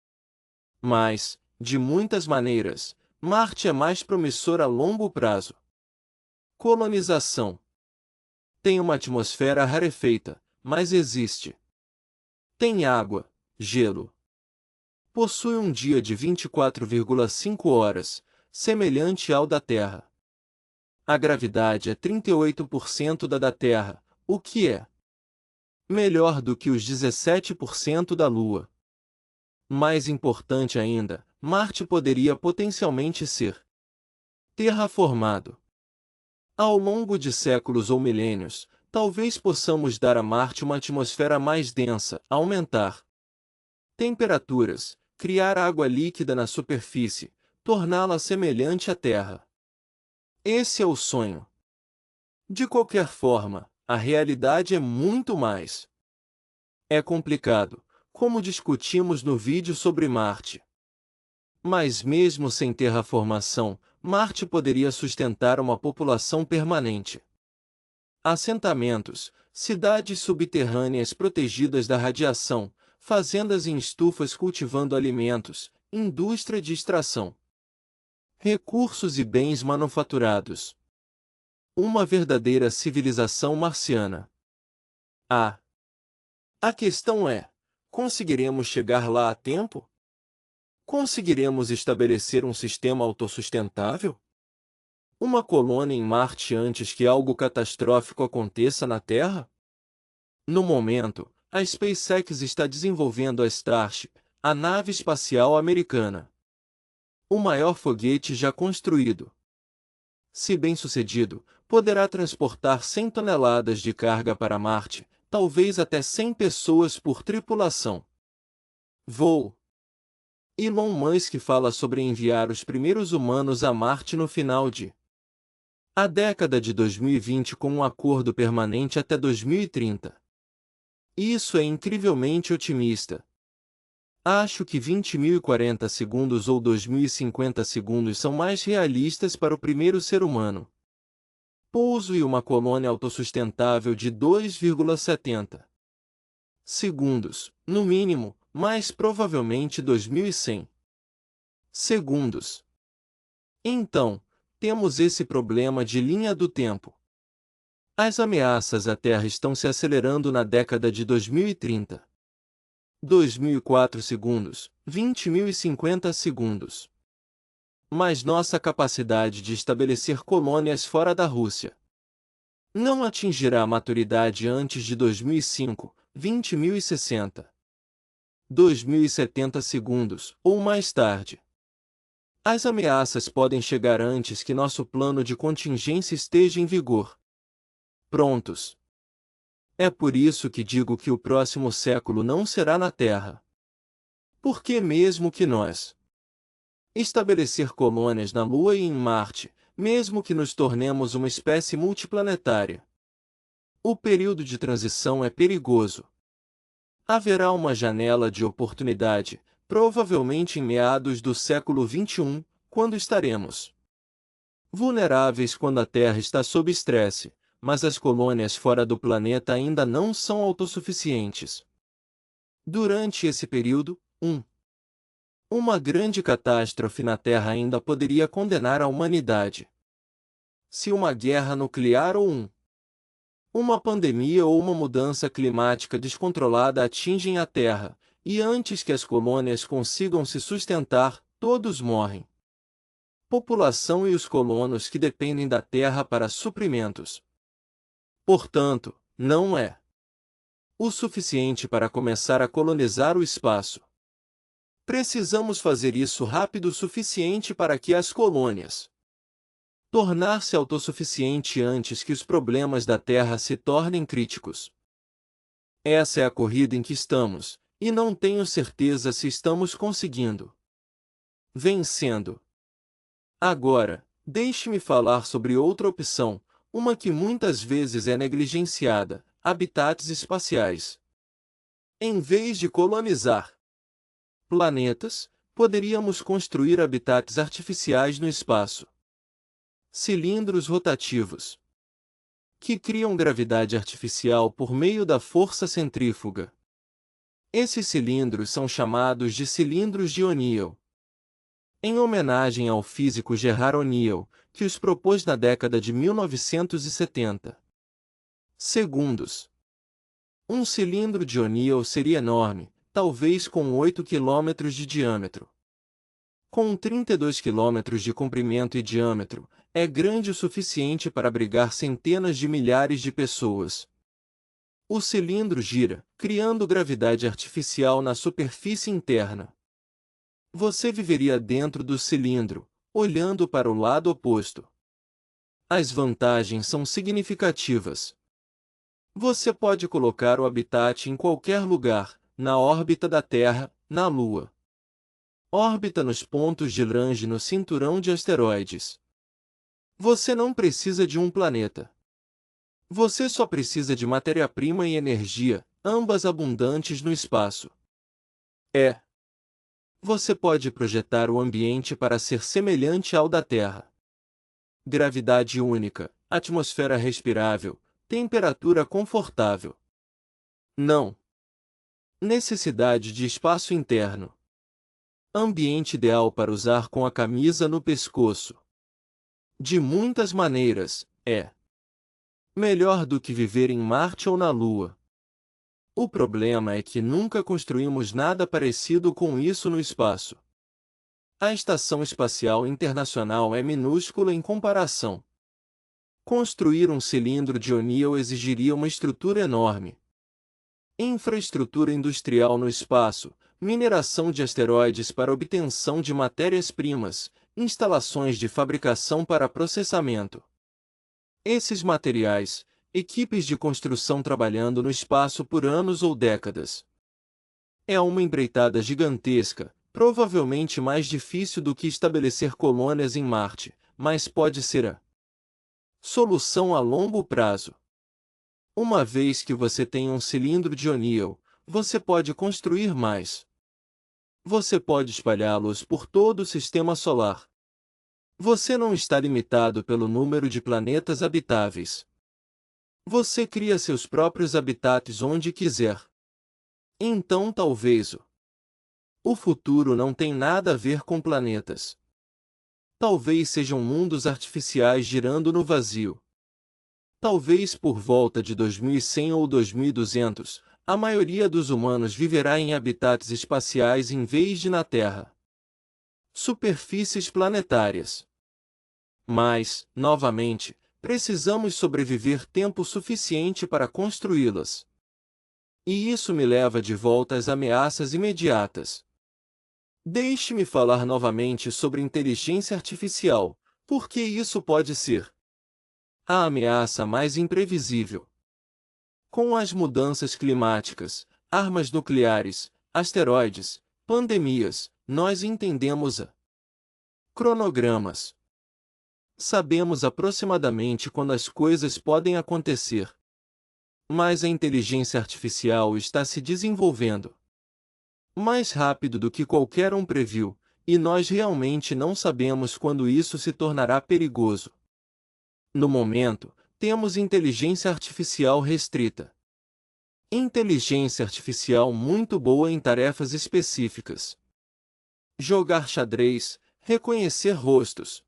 Mas, de muitas maneiras, Marte é mais promissor a longo prazo. Colonização. Tem uma atmosfera rarefeita, mas existe. Tem água, gelo. Possui um dia de 24,5 horas, semelhante ao da Terra. A gravidade é 38% da Terra, o que é melhor do que os 17% da Lua. Mais importante ainda, Marte poderia potencialmente ser terraformado. Ao longo de séculos ou milênios, talvez possamos dar a Marte uma atmosfera mais densa, aumentar temperaturas, criar água líquida na superfície, torná-la semelhante à Terra. Esse é o sonho. De qualquer forma, a realidade é muito mais. É complicado, como discutimos no vídeo sobre Marte. Mas mesmo sem terraformação, Marte poderia sustentar uma população permanente. Assentamentos, cidades subterrâneas protegidas da radiação, fazendas em estufas cultivando alimentos, indústria de extração, recursos e bens manufaturados. Uma verdadeira civilização marciana. A questão é: conseguiremos chegar lá a tempo? Conseguiremos estabelecer um sistema autossustentável? Uma colônia em Marte antes que algo catastrófico aconteça na Terra? No momento, a SpaceX está desenvolvendo a Starship, a nave espacial americana. O maior foguete já construído. Se bem-sucedido, poderá transportar 100 toneladas de carga para Marte, talvez até 100 pessoas por tripulação. Voo. Elon Musk fala sobre enviar os primeiros humanos a Marte no final a década de 2020 com um acordo permanente até 2030. Isso é incrivelmente otimista. Acho que 20.040 segundos ou 2050 segundos são mais realistas para o primeiro ser humano. Pouso e uma colônia autossustentável de 2,70 segundos, no mínimo, mais provavelmente 2100 segundos. Então, temos esse problema de linha do tempo. As ameaças à Terra estão se acelerando na década de 2030. 2004 segundos, 20.050 segundos. Mas nossa capacidade de estabelecer colônias fora da Rússia não atingirá a maturidade antes de 2005, 20.060. 2070 segundos, ou mais tarde. As ameaças podem chegar antes que nosso plano de contingência esteja em vigor. Prontos. É por isso que digo que o próximo século não será na Terra. Porque mesmo que nós estabelecer colônias na Lua e em Marte, mesmo que nos tornemos uma espécie multiplanetária, o período de transição é perigoso. Haverá uma janela de oportunidade, provavelmente em meados do século XXI, quando estaremos vulneráveis quando a Terra está sob estresse, mas as colônias fora do planeta ainda não são autossuficientes. Durante esse período, uma grande catástrofe na Terra ainda poderia condenar a humanidade. Se uma guerra nuclear ou uma pandemia ou uma mudança climática descontrolada atingem a Terra, e antes que as colônias consigam se sustentar, todos morrem. População e os colonos que dependem da Terra para suprimentos. Portanto, não é o suficiente para começar a colonizar o espaço. Precisamos fazer isso rápido o suficiente para que as colônias tornar-se autossuficiente antes que os problemas da Terra se tornem críticos. Essa é a corrida em que estamos, e não tenho certeza se estamos conseguindo vencendo. Agora, deixe-me falar sobre outra opção, uma que muitas vezes é negligenciada: habitats espaciais. Em vez de colonizar planetas, poderíamos construir habitats artificiais no espaço. Cilindros rotativos que criam gravidade artificial por meio da força centrífuga. Esses cilindros são chamados de cilindros de O'Neill, em homenagem ao físico Gerard O'Neill, que os propôs na década de 1970. Segundos. Um cilindro de O'Neill seria enorme, talvez com 8 km de diâmetro. Com 32 km de comprimento e diâmetro, é grande o suficiente para abrigar centenas de milhares de pessoas. O cilindro gira, criando gravidade artificial na superfície interna. Você viveria dentro do cilindro, olhando para o lado oposto. As vantagens são significativas. Você pode colocar o habitat em qualquer lugar, na órbita da Terra, na Lua. Órbita nos pontos de Lagrange no cinturão de asteroides. Você não precisa de um planeta. Você só precisa de matéria-prima e energia, ambas abundantes no espaço. Você pode projetar o ambiente para ser semelhante ao da Terra. Gravidade única, atmosfera respirável, temperatura confortável. Não. Necessidade de espaço interno. Ambiente ideal para usar com a camisa no pescoço. De muitas maneiras, é melhor do que viver em Marte ou na Lua. O problema é que nunca construímos nada parecido com isso no espaço. a Estação Espacial Internacional é minúscula em comparação. Construir um cilindro de O'Neill exigiria uma estrutura enorme. Infraestrutura industrial no espaço, mineração de asteroides para obtenção de matérias-primas, instalações de fabricação para processamento. Esses materiais, equipes de construção trabalhando no espaço por anos ou décadas. É uma empreitada gigantesca, provavelmente mais difícil do que estabelecer colônias em Marte, mas pode ser a solução a longo prazo. Uma vez que você tem um cilindro de O'Neill, você pode construir mais. Você pode espalhá-los por todo o sistema solar. Você não está limitado pelo número de planetas habitáveis. Você cria seus próprios habitats onde quiser. Então talvez o futuro não tem nada a ver com planetas. Talvez sejam mundos artificiais girando no vazio. Talvez por volta de 2100 ou 2200, a maioria dos humanos viverá em habitats espaciais em vez de na Terra. Superfícies planetárias. Mas, novamente, precisamos sobreviver tempo suficiente para construí-las. E isso me leva de volta às ameaças imediatas. Deixe-me falar novamente sobre inteligência artificial, porque isso pode ser a ameaça mais imprevisível. Com as mudanças climáticas, armas nucleares, asteroides, pandemias, nós entendemos cronogramas. Sabemos aproximadamente quando as coisas podem acontecer. Mas a inteligência artificial está se desenvolvendo mais rápido do que qualquer um previu, e nós realmente não sabemos quando isso se tornará perigoso. No momento, temos inteligência artificial restrita. Inteligência artificial muito boa em tarefas específicas. Jogar xadrez, reconhecer rostos.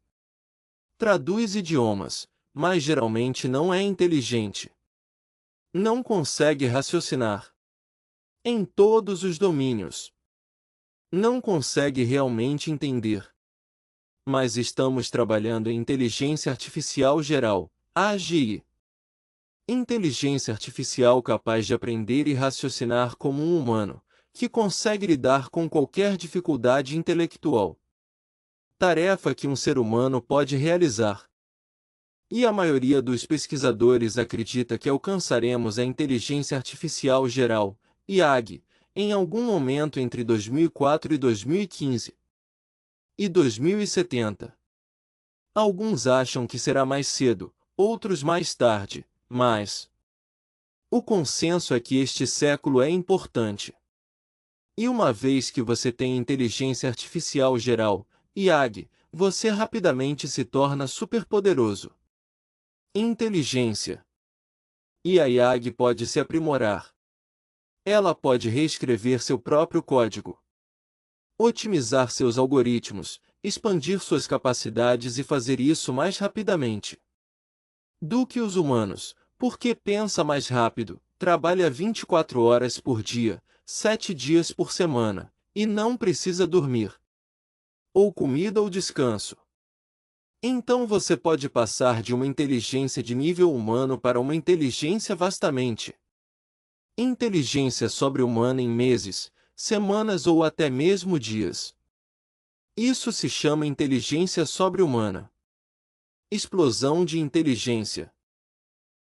Traduz idiomas, mas geralmente não é inteligente. Não consegue raciocinar em todos os domínios. Não consegue realmente entender. Mas estamos trabalhando em inteligência artificial geral, AGI. Inteligência artificial capaz de aprender e raciocinar como um humano, que consegue lidar com qualquer dificuldade intelectual. Tarefa que um ser humano pode realizar. E a maioria dos pesquisadores acredita que alcançaremos a inteligência artificial geral, IAG, em algum momento entre 2004 e 2015. E 2070. Alguns acham que será mais cedo, outros mais tarde, mas o consenso é que este século é importante. E uma vez que você tem inteligência artificial geral, IAG, você rapidamente se torna superpoderoso. Inteligência. E a IAG pode se aprimorar. Ela pode reescrever seu próprio código, otimizar seus algoritmos, expandir suas capacidades e fazer isso mais rapidamente do que os humanos, porque pensa mais rápido, trabalha 24 horas por dia, 7 dias por semana, e não precisa dormir, ou comida ou descanso. Então você pode passar de uma inteligência de nível humano para uma inteligência vastamente inteligência sobre-humana em meses, semanas ou até mesmo dias. Isso se chama inteligência sobre-humana. Explosão de inteligência.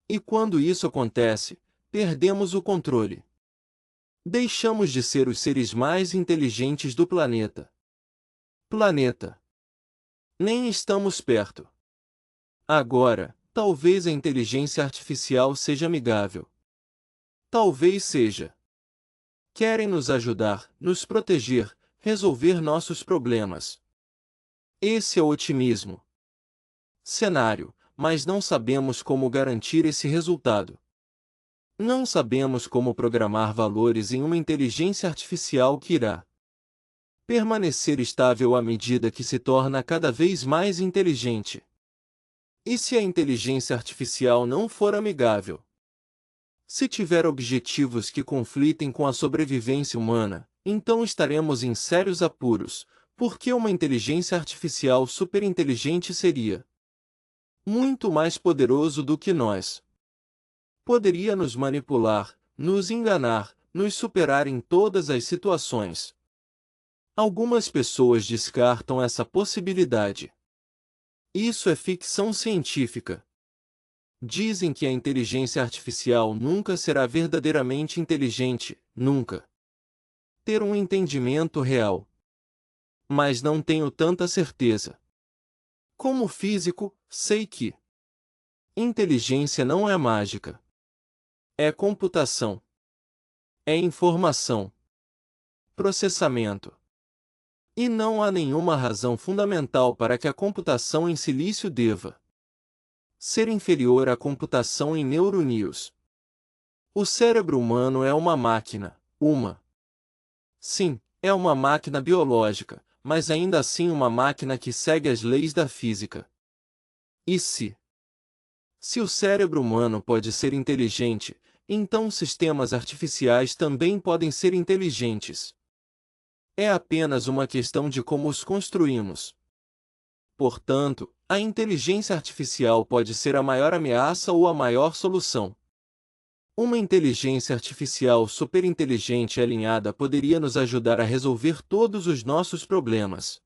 E quando isso acontece, perdemos o controle. Deixamos de ser os seres mais inteligentes do planeta. Nem estamos perto. Agora, talvez a inteligência artificial seja amigável. Talvez seja. Querem nos ajudar, nos proteger, resolver nossos problemas. Esse é o otimismo. Cenário, mas não sabemos como garantir esse resultado. Não sabemos como programar valores em uma inteligência artificial que irá permanecer estável à medida que se torna cada vez mais inteligente. E se a inteligência artificial não for amigável? Se tiver objetivos que conflitem com a sobrevivência humana, então estaremos em sérios apuros, Porque uma inteligência artificial superinteligente seria muito mais poderoso do que nós. Poderia nos manipular, nos enganar, nos superar em todas as situações. Algumas pessoas descartam essa possibilidade. Isso é ficção científica. Dizem que a inteligência artificial nunca será verdadeiramente inteligente, nunca ter um entendimento real. Mas não tenho tanta certeza. Como físico, sei que inteligência não é mágica. É computação. É informação. Processamento. E não há nenhuma razão fundamental para que a computação em silício deva ser inferior à computação em neurônios. O cérebro humano é uma máquina, Sim, é uma máquina biológica, mas ainda assim uma máquina que segue as leis da física. E se o cérebro humano pode ser inteligente, então sistemas artificiais também podem ser inteligentes. É apenas uma questão de como os construímos. Portanto, a inteligência artificial pode ser a maior ameaça ou a maior solução. Uma inteligência artificial superinteligente alinhada poderia nos ajudar a resolver todos os nossos problemas.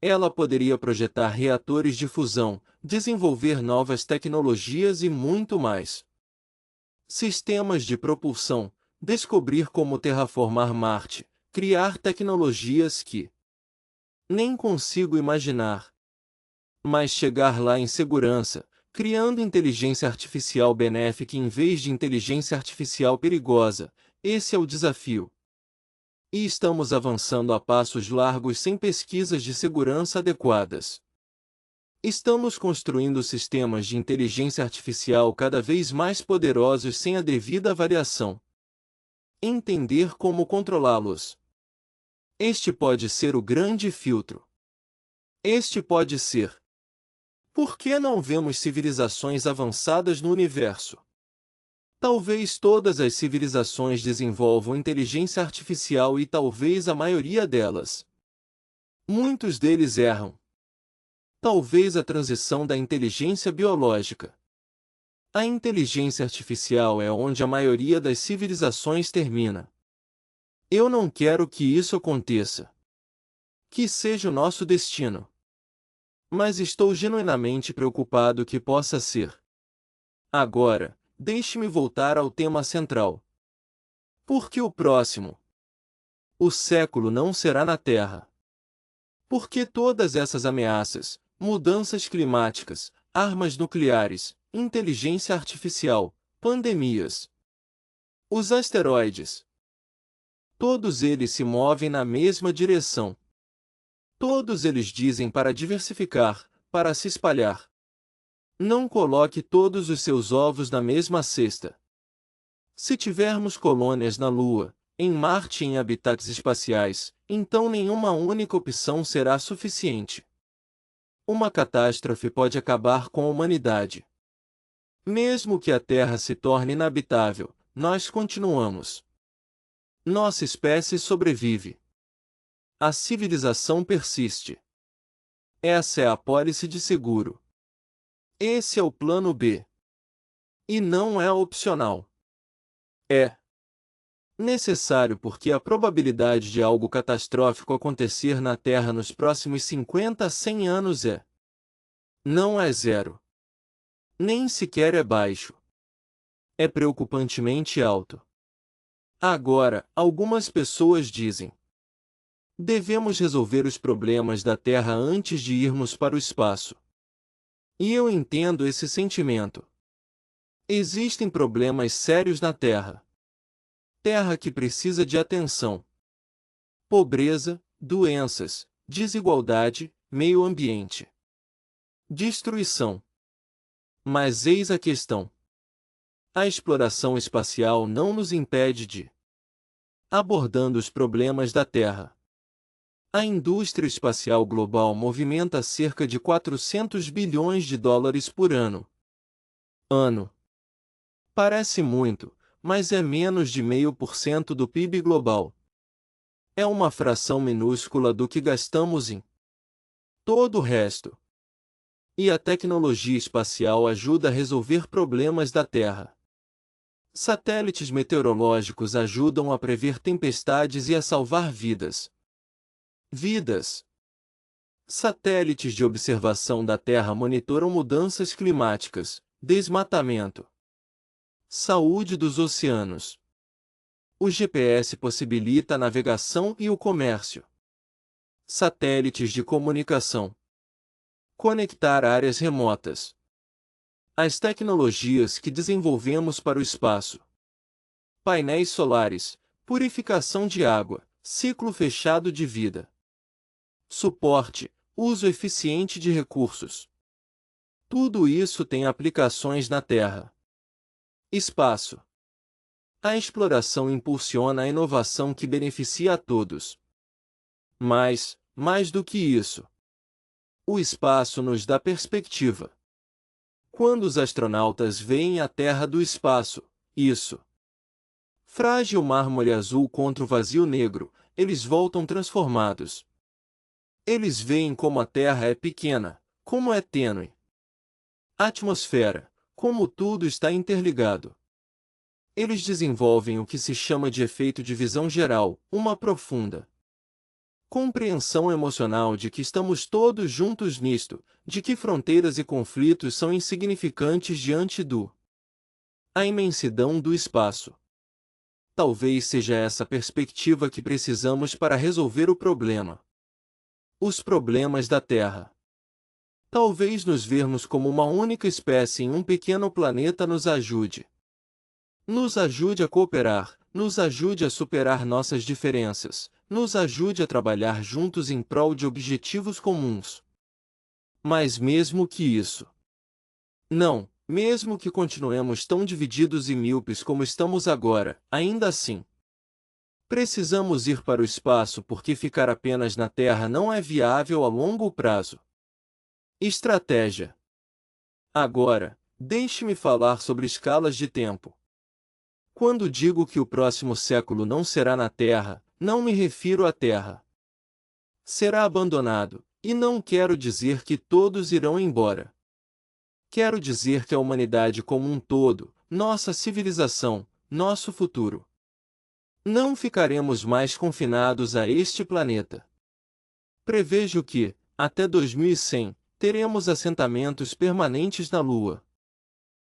Ela poderia projetar reatores de fusão, desenvolver novas tecnologias e muito mais. Sistemas de propulsão, descobrir como terraformar Marte, criar tecnologias que nem consigo imaginar. Mas chegar lá em segurança, criando inteligência artificial benéfica em vez de inteligência artificial perigosa, esse é o desafio. E estamos avançando a passos largos sem pesquisas de segurança adequadas. Estamos construindo sistemas de inteligência artificial cada vez mais poderosos sem a devida avaliação. Entender como controlá-los. Este pode ser o grande filtro. Este pode ser. Por que não vemos civilizações avançadas no universo? Talvez todas as civilizações desenvolvam inteligência artificial e talvez a maioria delas. Muitos deles erram. Talvez a transição da inteligência biológica. A inteligência artificial é onde a maioria das civilizações termina. Eu não quero que isso aconteça. Que seja o nosso destino. Mas estou genuinamente preocupado que possa ser. Agora, deixe-me voltar ao tema central. Porque o século não será na Terra. Porque todas essas ameaças, mudanças climáticas, armas nucleares, inteligência artificial, pandemias, os asteroides, todos eles se movem na mesma direção. Todos eles dizem para diversificar, para se espalhar. Não coloque todos os seus ovos na mesma cesta. Se tivermos colônias na Lua, em Marte e em habitats espaciais, então nenhuma única opção será suficiente. Uma catástrofe pode acabar com a humanidade. Mesmo que a Terra se torne inabitável, nós continuamos. Nossa espécie sobrevive. A civilização persiste. Essa é a pólice de seguro. Esse é o plano B. E não é opcional. É necessário porque a probabilidade de algo catastrófico acontecer na Terra nos próximos 50 a 100 anos não é zero. Nem sequer é baixo. É preocupantemente alto. Agora, algumas pessoas dizem: devemos resolver os problemas da Terra antes de irmos para o espaço. E eu entendo esse sentimento. Existem problemas sérios na Terra. Terra que precisa de atenção. Pobreza, doenças, desigualdade, meio ambiente. Destruição. Mas eis a questão. A exploração espacial não nos impede de abordando os problemas da Terra. A indústria espacial global movimenta cerca de 400 bilhões de dólares por ano. Parece muito, mas é menos de 0,5% do PIB global. É uma fração minúscula do que gastamos em todo o resto. E a tecnologia espacial ajuda a resolver problemas da Terra. Satélites meteorológicos ajudam a prever tempestades e a salvar vidas. Vidas. Satélites de observação da Terra monitoram mudanças climáticas, desmatamento, saúde dos oceanos. O GPS possibilita a navegação e o comércio. Satélites de comunicação. Conectar áreas remotas. As tecnologias que desenvolvemos para o espaço. Painéis solares, purificação de água, ciclo fechado de vida. Suporte, uso eficiente de recursos. Tudo isso tem aplicações na Terra. Espaço. A exploração impulsiona a inovação que beneficia a todos. Mas, mais do que isso, o espaço nos dá perspectiva. Quando os astronautas veem a Terra do espaço, isso. Frágil mármore azul contra o vazio negro, eles voltam transformados. Eles veem como a Terra é pequena, como é tênue. Atmosfera, como tudo está interligado. Eles desenvolvem o que se chama de efeito de visão geral, uma profunda compreensão emocional de que estamos todos juntos nisto, de que fronteiras e conflitos são insignificantes diante a imensidão do espaço. Talvez seja essa perspectiva que precisamos para resolver o problema. Os problemas da Terra. Talvez nos vermos como uma única espécie em um pequeno planeta nos ajude. Nos ajude a cooperar, nos ajude a superar nossas diferenças, nos ajude a trabalhar juntos em prol de objetivos comuns. Mas mesmo que isso. Não, mesmo que continuemos tão divididos e míopes como estamos agora, ainda assim. Precisamos ir para o espaço porque ficar apenas na Terra não é viável a longo prazo. Estratégia. Agora, deixe-me falar sobre escalas de tempo. Quando digo que o próximo século não será na Terra, não me refiro à Terra. Será abandonado, e não quero dizer que todos irão embora. Quero dizer que a humanidade como um todo, nossa civilização, nosso futuro. Não ficaremos mais confinados a este planeta. Prevejo que, até 2100, teremos assentamentos permanentes na Lua.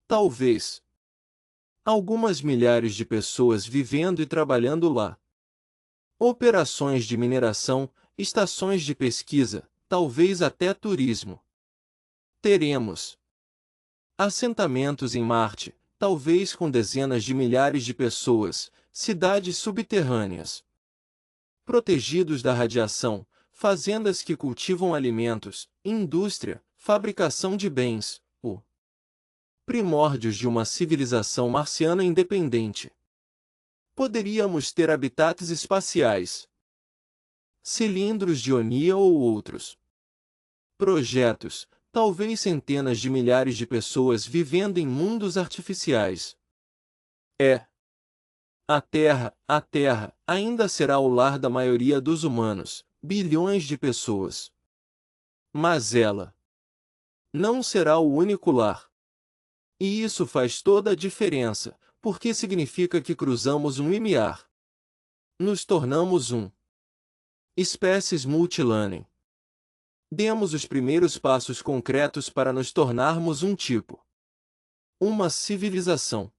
Talvez algumas milhares de pessoas vivendo e trabalhando lá. Operações de mineração, estações de pesquisa, talvez até turismo. Teremos assentamentos em Marte, talvez com dezenas de milhares de pessoas, cidades subterrâneas. Protegidos da radiação, fazendas que cultivam alimentos, indústria, fabricação de bens, primórdios de uma civilização marciana independente. Poderíamos ter habitats espaciais, cilindros de Onia ou outros projetos, talvez centenas de milhares de pessoas vivendo em mundos artificiais. A Terra, ainda será o lar da maioria dos humanos, bilhões de pessoas. Mas ela não será o único lar. E isso faz toda a diferença, porque significa que cruzamos um limiar. Nos tornamos espécies multilane. Demos os primeiros passos concretos para nos tornarmos um tipo. Uma civilização.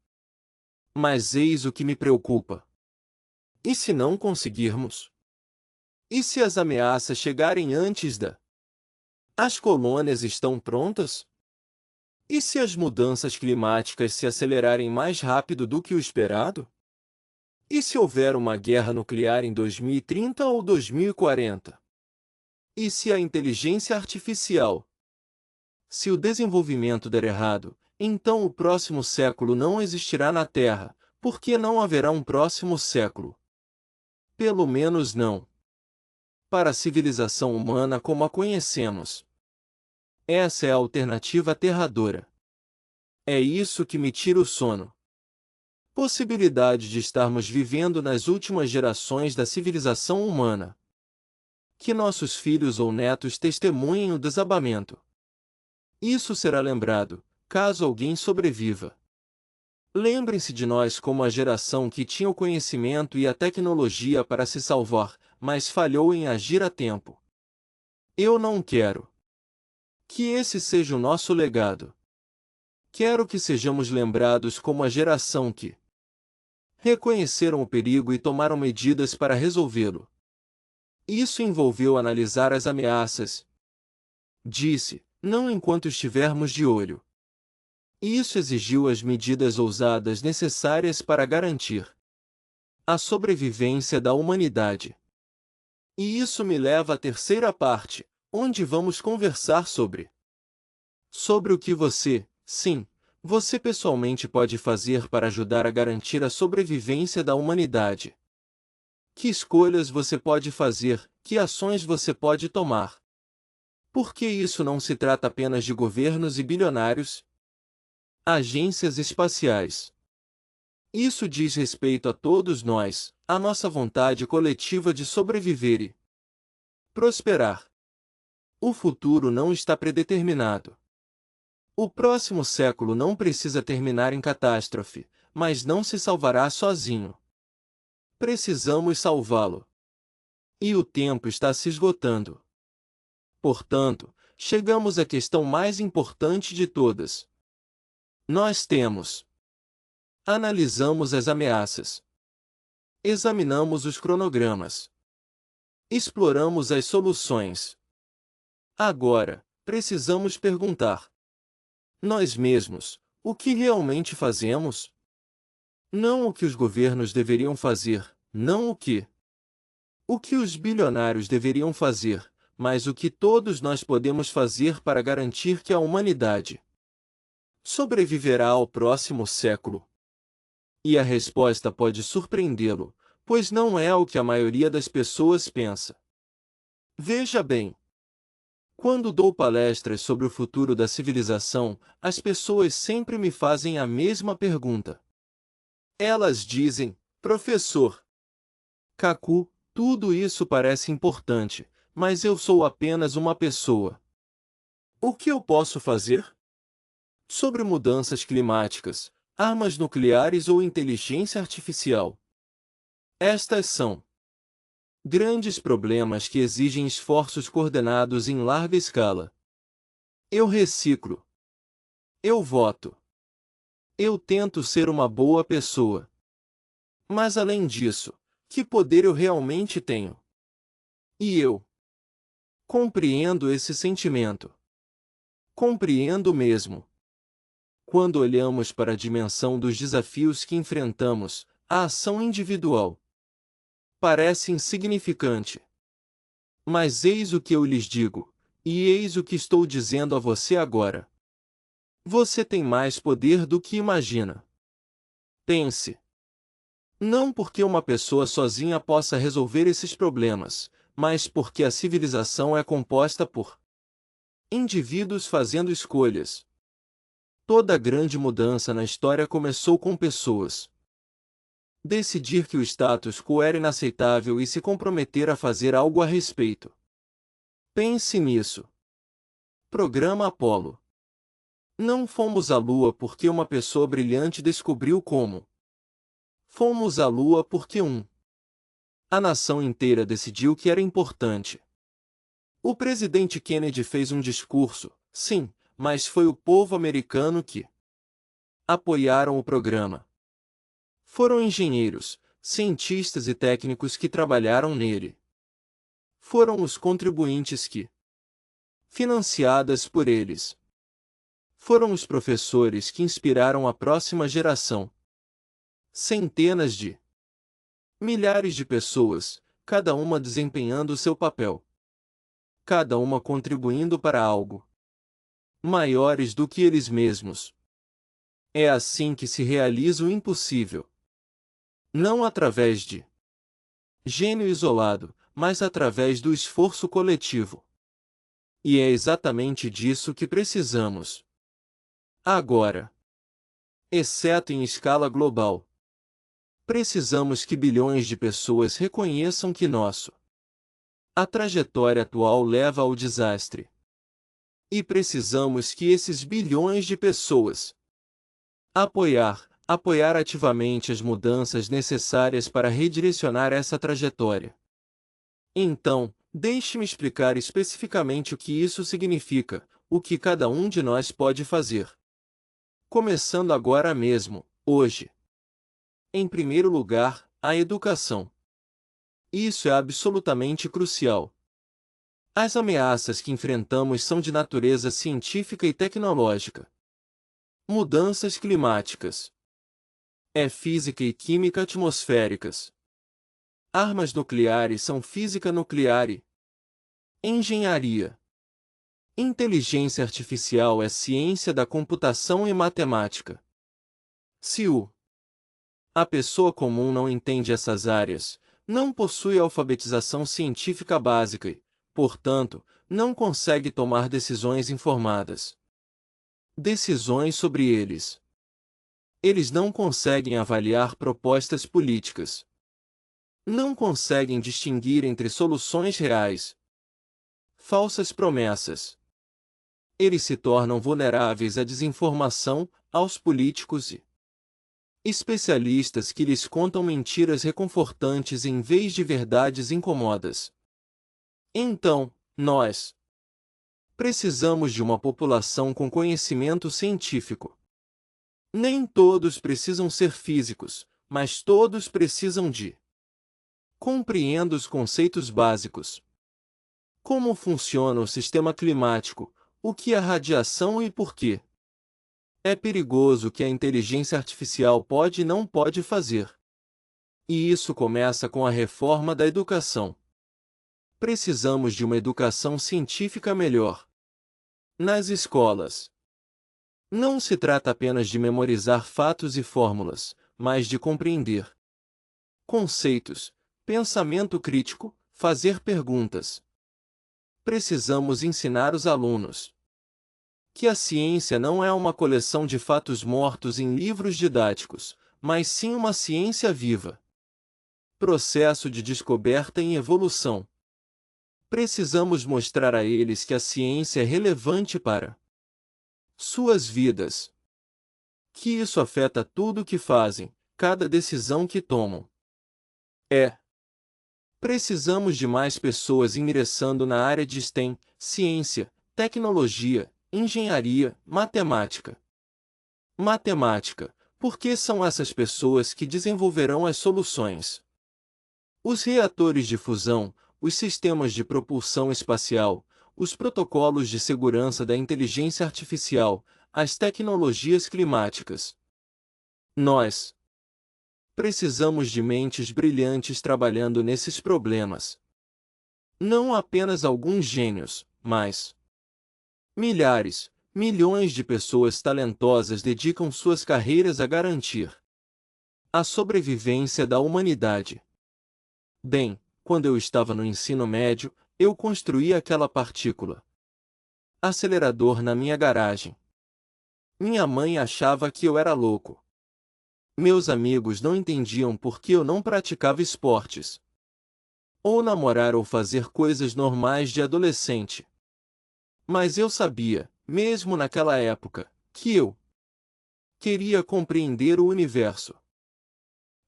Mas eis o que me preocupa. E se não conseguirmos? E se as ameaças chegarem antes As colônias estão prontas? E se as mudanças climáticas se acelerarem mais rápido do que o esperado? E se houver uma guerra nuclear em 2030 ou 2040? E se a inteligência artificial? Se o desenvolvimento der errado, então o próximo século não existirá na Terra, porque não haverá um próximo século. Pelo menos não para a civilização humana como a conhecemos. Essa é a alternativa aterradora. É isso que me tira o sono. Possibilidade de estarmos vivendo nas últimas gerações da civilização humana. Que nossos filhos ou netos testemunhem o desabamento. Isso será lembrado, caso alguém sobreviva. Lembrem-se de nós como a geração que tinha o conhecimento e a tecnologia para se salvar, mas falhou em agir a tempo. Eu não quero que esse seja o nosso legado. Quero que sejamos lembrados como a geração que reconheceram o perigo e tomaram medidas para resolvê-lo. Isso envolveu analisar as ameaças. Disse, não enquanto estivermos de olho. Isso exigiu as medidas ousadas necessárias para garantir a sobrevivência da humanidade. E isso me leva à terceira parte, onde vamos conversar sobre o que você, sim, você pessoalmente pode fazer para ajudar a garantir a sobrevivência da humanidade. Que escolhas você pode fazer, que ações você pode tomar? Porque isso não se trata apenas de governos e bilionários, agências espaciais. Isso diz respeito a todos nós, a nossa vontade coletiva de sobreviver e prosperar. O futuro não está predeterminado. O próximo século não precisa terminar em catástrofe, mas não se salvará sozinho. Precisamos salvá-lo. E o tempo está se esgotando. Portanto, chegamos à questão mais importante de todas. Nós temos. Analisamos as ameaças. Examinamos os cronogramas. Exploramos as soluções. Agora, precisamos perguntar. Nós mesmos, o que realmente fazemos? Não o que os governos deveriam fazer, não o que os bilionários deveriam fazer, mas o que todos nós podemos fazer para garantir que a humanidade sobreviverá ao próximo século. E a resposta pode surpreendê-lo, pois não é o que a maioria das pessoas pensa. Veja bem. Quando dou palestras sobre o futuro da civilização, as pessoas sempre me fazem a mesma pergunta. Elas dizem, professor Kaku, tudo isso parece importante, mas eu sou apenas uma pessoa. O que eu posso fazer? Sobre mudanças climáticas, armas nucleares ou inteligência artificial. Estas são grandes problemas que exigem esforços coordenados em larga escala. Eu reciclo. Eu voto. Eu tento ser uma boa pessoa. Mas além disso, que poder eu realmente tenho? E eu compreendo esse sentimento. Compreendo mesmo. Quando olhamos para a dimensão dos desafios que enfrentamos, a ação individual parece insignificante. Mas eis o que eu lhes digo, e eis o que estou dizendo a você agora. Você tem mais poder do que imagina. Pense. Não porque uma pessoa sozinha possa resolver esses problemas, mas porque a civilização é composta por indivíduos fazendo escolhas. Toda grande mudança na história começou com pessoas. Decidir que o status quo era inaceitável e se comprometer a fazer algo a respeito. Pense nisso. Programa Apollo. Não fomos à Lua porque uma pessoa brilhante descobriu como. Fomos à Lua porque a nação inteira decidiu que era importante. O presidente Kennedy fez um discurso, sim, mas foi o povo americano que apoiaram o programa. Foram engenheiros, cientistas e técnicos que trabalharam nele. Foram os contribuintes que, financiadas por eles, foram os professores que inspiraram a próxima geração. Centenas de milhares de pessoas, cada uma desempenhando seu papel. Cada uma contribuindo para algo maiores do que eles mesmos. É assim que se realiza o impossível. Não através de gênio isolado, mas através do esforço coletivo. E é exatamente disso que precisamos. Agora. Exceto em escala global. Precisamos que bilhões de pessoas reconheçam que a trajetória atual leva ao desastre. E precisamos que esses bilhões de pessoas apoiar ativamente as mudanças necessárias para redirecionar essa trajetória. Então, deixe-me explicar especificamente o que isso significa, o que cada um de nós pode fazer. Começando agora mesmo, hoje. Em primeiro lugar, a educação. Isso é absolutamente crucial. As ameaças que enfrentamos são de natureza científica e tecnológica. Mudanças climáticas. Física e química atmosféricas. Armas nucleares são física nuclear e engenharia. Inteligência artificial é ciência da computação e matemática. Se a pessoa comum não entende essas áreas, não possui alfabetização científica básica e, portanto, não consegue tomar decisões informadas. Decisões sobre eles. Eles não conseguem avaliar propostas políticas. Não conseguem distinguir entre soluções reais, falsas promessas. Eles se tornam vulneráveis à desinformação, aos políticos e especialistas que lhes contam mentiras reconfortantes em vez de verdades incômodas. Então, nós precisamos de uma população com conhecimento científico. Nem todos precisam ser físicos, mas todos precisam compreender os conceitos básicos. Como funciona o sistema climático, o que é radiação e por quê? É perigoso o que a inteligência artificial pode e não pode fazer. E isso começa com a reforma da educação. Precisamos de uma educação científica melhor. Nas escolas. Não se trata apenas de memorizar fatos e fórmulas, mas de compreender conceitos, pensamento crítico, fazer perguntas. Precisamos ensinar os alunos que a ciência não é uma coleção de fatos mortos em livros didáticos, mas sim uma ciência viva. Processo de descoberta em evolução. Precisamos mostrar a eles que a ciência é relevante para suas vidas. Que isso afeta tudo o que fazem, cada decisão que tomam. Precisamos de mais pessoas ingressando na área de STEM, ciência, tecnologia, engenharia, matemática. Matemática, porque são essas pessoas que desenvolverão as soluções. Os reatores de fusão, os sistemas de propulsão espacial, os protocolos de segurança da inteligência artificial, as tecnologias climáticas. Nós precisamos de mentes brilhantes trabalhando nesses problemas. Não apenas alguns gênios, mas milhares, milhões de pessoas talentosas dedicam suas carreiras a garantir a sobrevivência da humanidade. Bem, quando eu estava no ensino médio, eu construí aquela partícula acelerador na minha garagem. Minha mãe achava que eu era louco. Meus amigos não entendiam por que eu não praticava esportes, ou namorar ou fazer coisas normais de adolescente. Mas eu sabia, mesmo naquela época, que eu queria compreender o universo.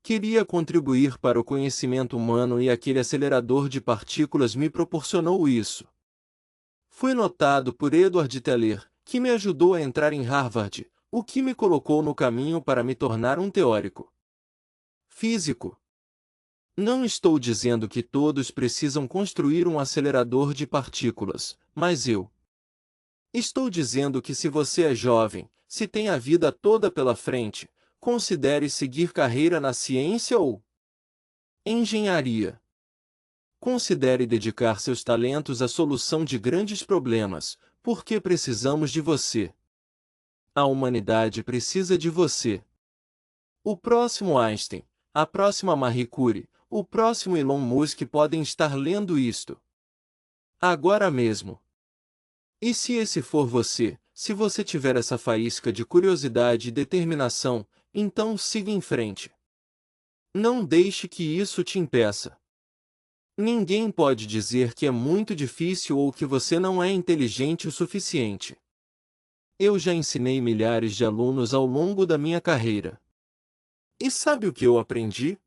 Queria contribuir para o conhecimento humano e aquele acelerador de partículas me proporcionou isso. Fui notado por Edward Teller, que me ajudou a entrar em Harvard, o que me colocou no caminho para me tornar um teórico físico. Não estou dizendo que todos precisam construir um acelerador de partículas, mas eu estou dizendo que se você é jovem, se tem a vida toda pela frente, considere seguir carreira na ciência ou engenharia. Considere dedicar seus talentos à solução de grandes problemas, porque precisamos de você. A humanidade precisa de você. O próximo Einstein, a próxima Marie Curie, o próximo Elon Musk podem estar lendo isto agora mesmo. E se esse for você, se você tiver essa faísca de curiosidade e determinação, então siga em frente. Não deixe que isso te impeça. Ninguém pode dizer que é muito difícil ou que você não é inteligente o suficiente. Eu já ensinei milhares de alunos ao longo da minha carreira. E sabe o que eu aprendi?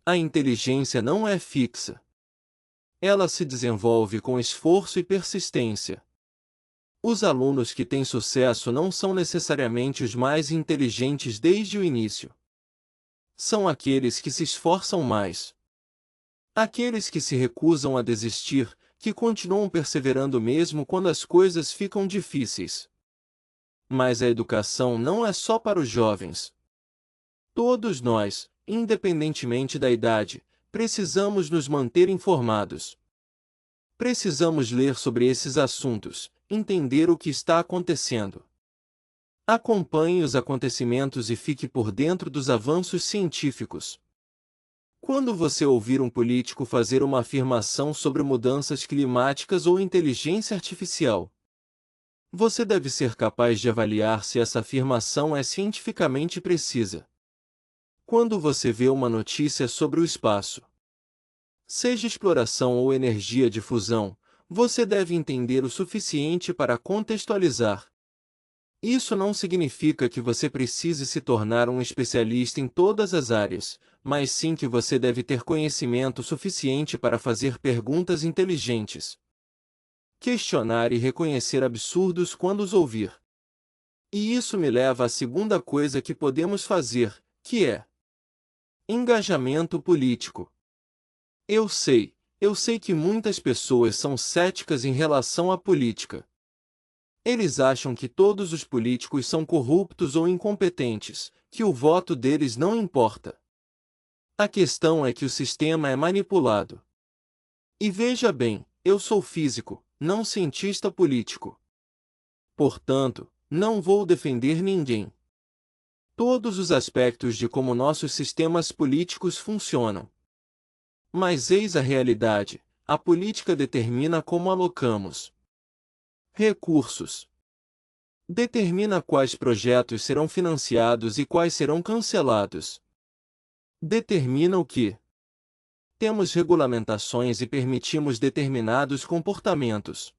A inteligência não é fixa. Ela se desenvolve com esforço e persistência. Os alunos que têm sucesso não são necessariamente os mais inteligentes desde o início. São aqueles que se esforçam mais. Aqueles que se recusam a desistir, que continuam perseverando mesmo quando as coisas ficam difíceis. Mas a educação não é só para os jovens. Todos nós, independentemente da idade, precisamos nos manter informados. Precisamos ler sobre esses assuntos, entender o que está acontecendo. Acompanhe os acontecimentos e fique por dentro dos avanços científicos. Quando você ouvir um político fazer uma afirmação sobre mudanças climáticas ou inteligência artificial, você deve ser capaz de avaliar se essa afirmação é cientificamente precisa. Quando você vê uma notícia sobre o espaço, seja exploração ou energia de fusão, você deve entender o suficiente para contextualizar. Isso não significa que você precise se tornar um especialista em todas as áreas, mas sim que você deve ter conhecimento suficiente para fazer perguntas inteligentes. Questionar e reconhecer absurdos quando os ouvir. E isso me leva à segunda coisa que podemos fazer, que é engajamento político. Eu sei que muitas pessoas são céticas em relação à política. Eles acham que todos os políticos são corruptos ou incompetentes, que o voto deles não importa. A questão é que o sistema é manipulado. E veja bem, eu sou físico, não cientista político. Portanto, não vou defender ninguém. Todos os aspectos de como nossos sistemas políticos funcionam. Mas eis a realidade: a política determina como alocamos recursos. Determina quais projetos serão financiados e quais serão cancelados. Determina o que temos regulamentações e permitimos determinados comportamentos.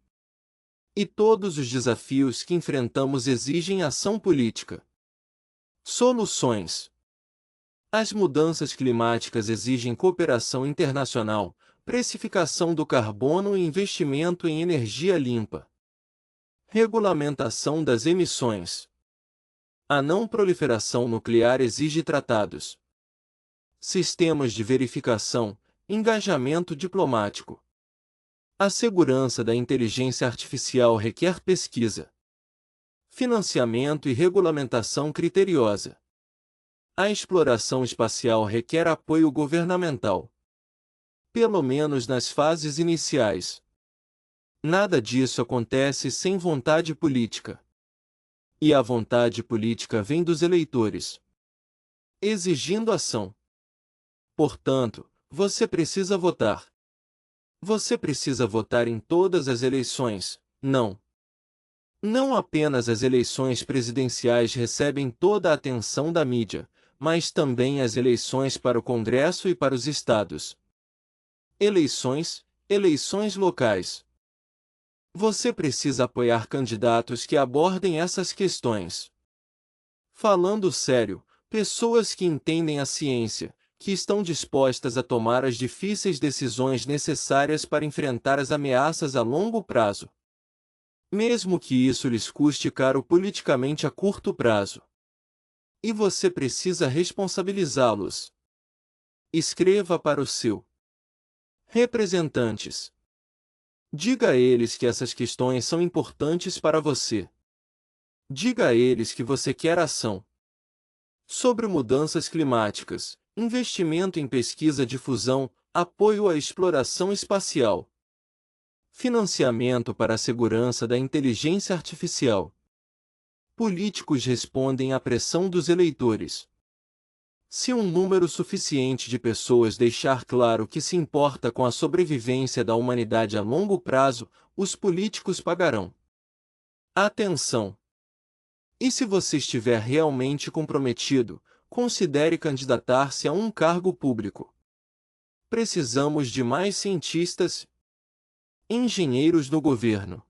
E todos os desafios que enfrentamos exigem ação política. Soluções. As mudanças climáticas exigem cooperação internacional, precificação do carbono e investimento em energia limpa. Regulamentação das emissões. A não proliferação nuclear exige tratados. Sistemas de verificação, engajamento diplomático. A segurança da inteligência artificial requer pesquisa, financiamento e regulamentação criteriosa. A exploração espacial requer apoio governamental, pelo menos nas fases iniciais. Nada disso acontece sem vontade política. E a vontade política vem dos eleitores, exigindo ação. Portanto, você precisa votar. Você precisa votar em todas as eleições, não. Não apenas as eleições presidenciais recebem toda a atenção da mídia, mas também as eleições para o Congresso e para os estados. Eleições locais. Você precisa apoiar candidatos que abordem essas questões. Falando sério, pessoas que entendem a ciência, que estão dispostas a tomar as difíceis decisões necessárias para enfrentar as ameaças a longo prazo. Mesmo que isso lhes custe caro politicamente a curto prazo. E você precisa responsabilizá-los. Escreva para o seu representantes. Diga a eles que essas questões são importantes para você. Diga a eles que você quer ação sobre mudanças climáticas, investimento em pesquisa de fusão, apoio à exploração espacial, financiamento para a segurança da inteligência artificial. Políticos respondem à pressão dos eleitores. Se um número suficiente de pessoas deixar claro que se importa com a sobrevivência da humanidade a longo prazo, os políticos pagarão. Atenção! E se você estiver realmente comprometido, considere candidatar-se a um cargo público. Precisamos de mais cientistas, engenheiros no governo.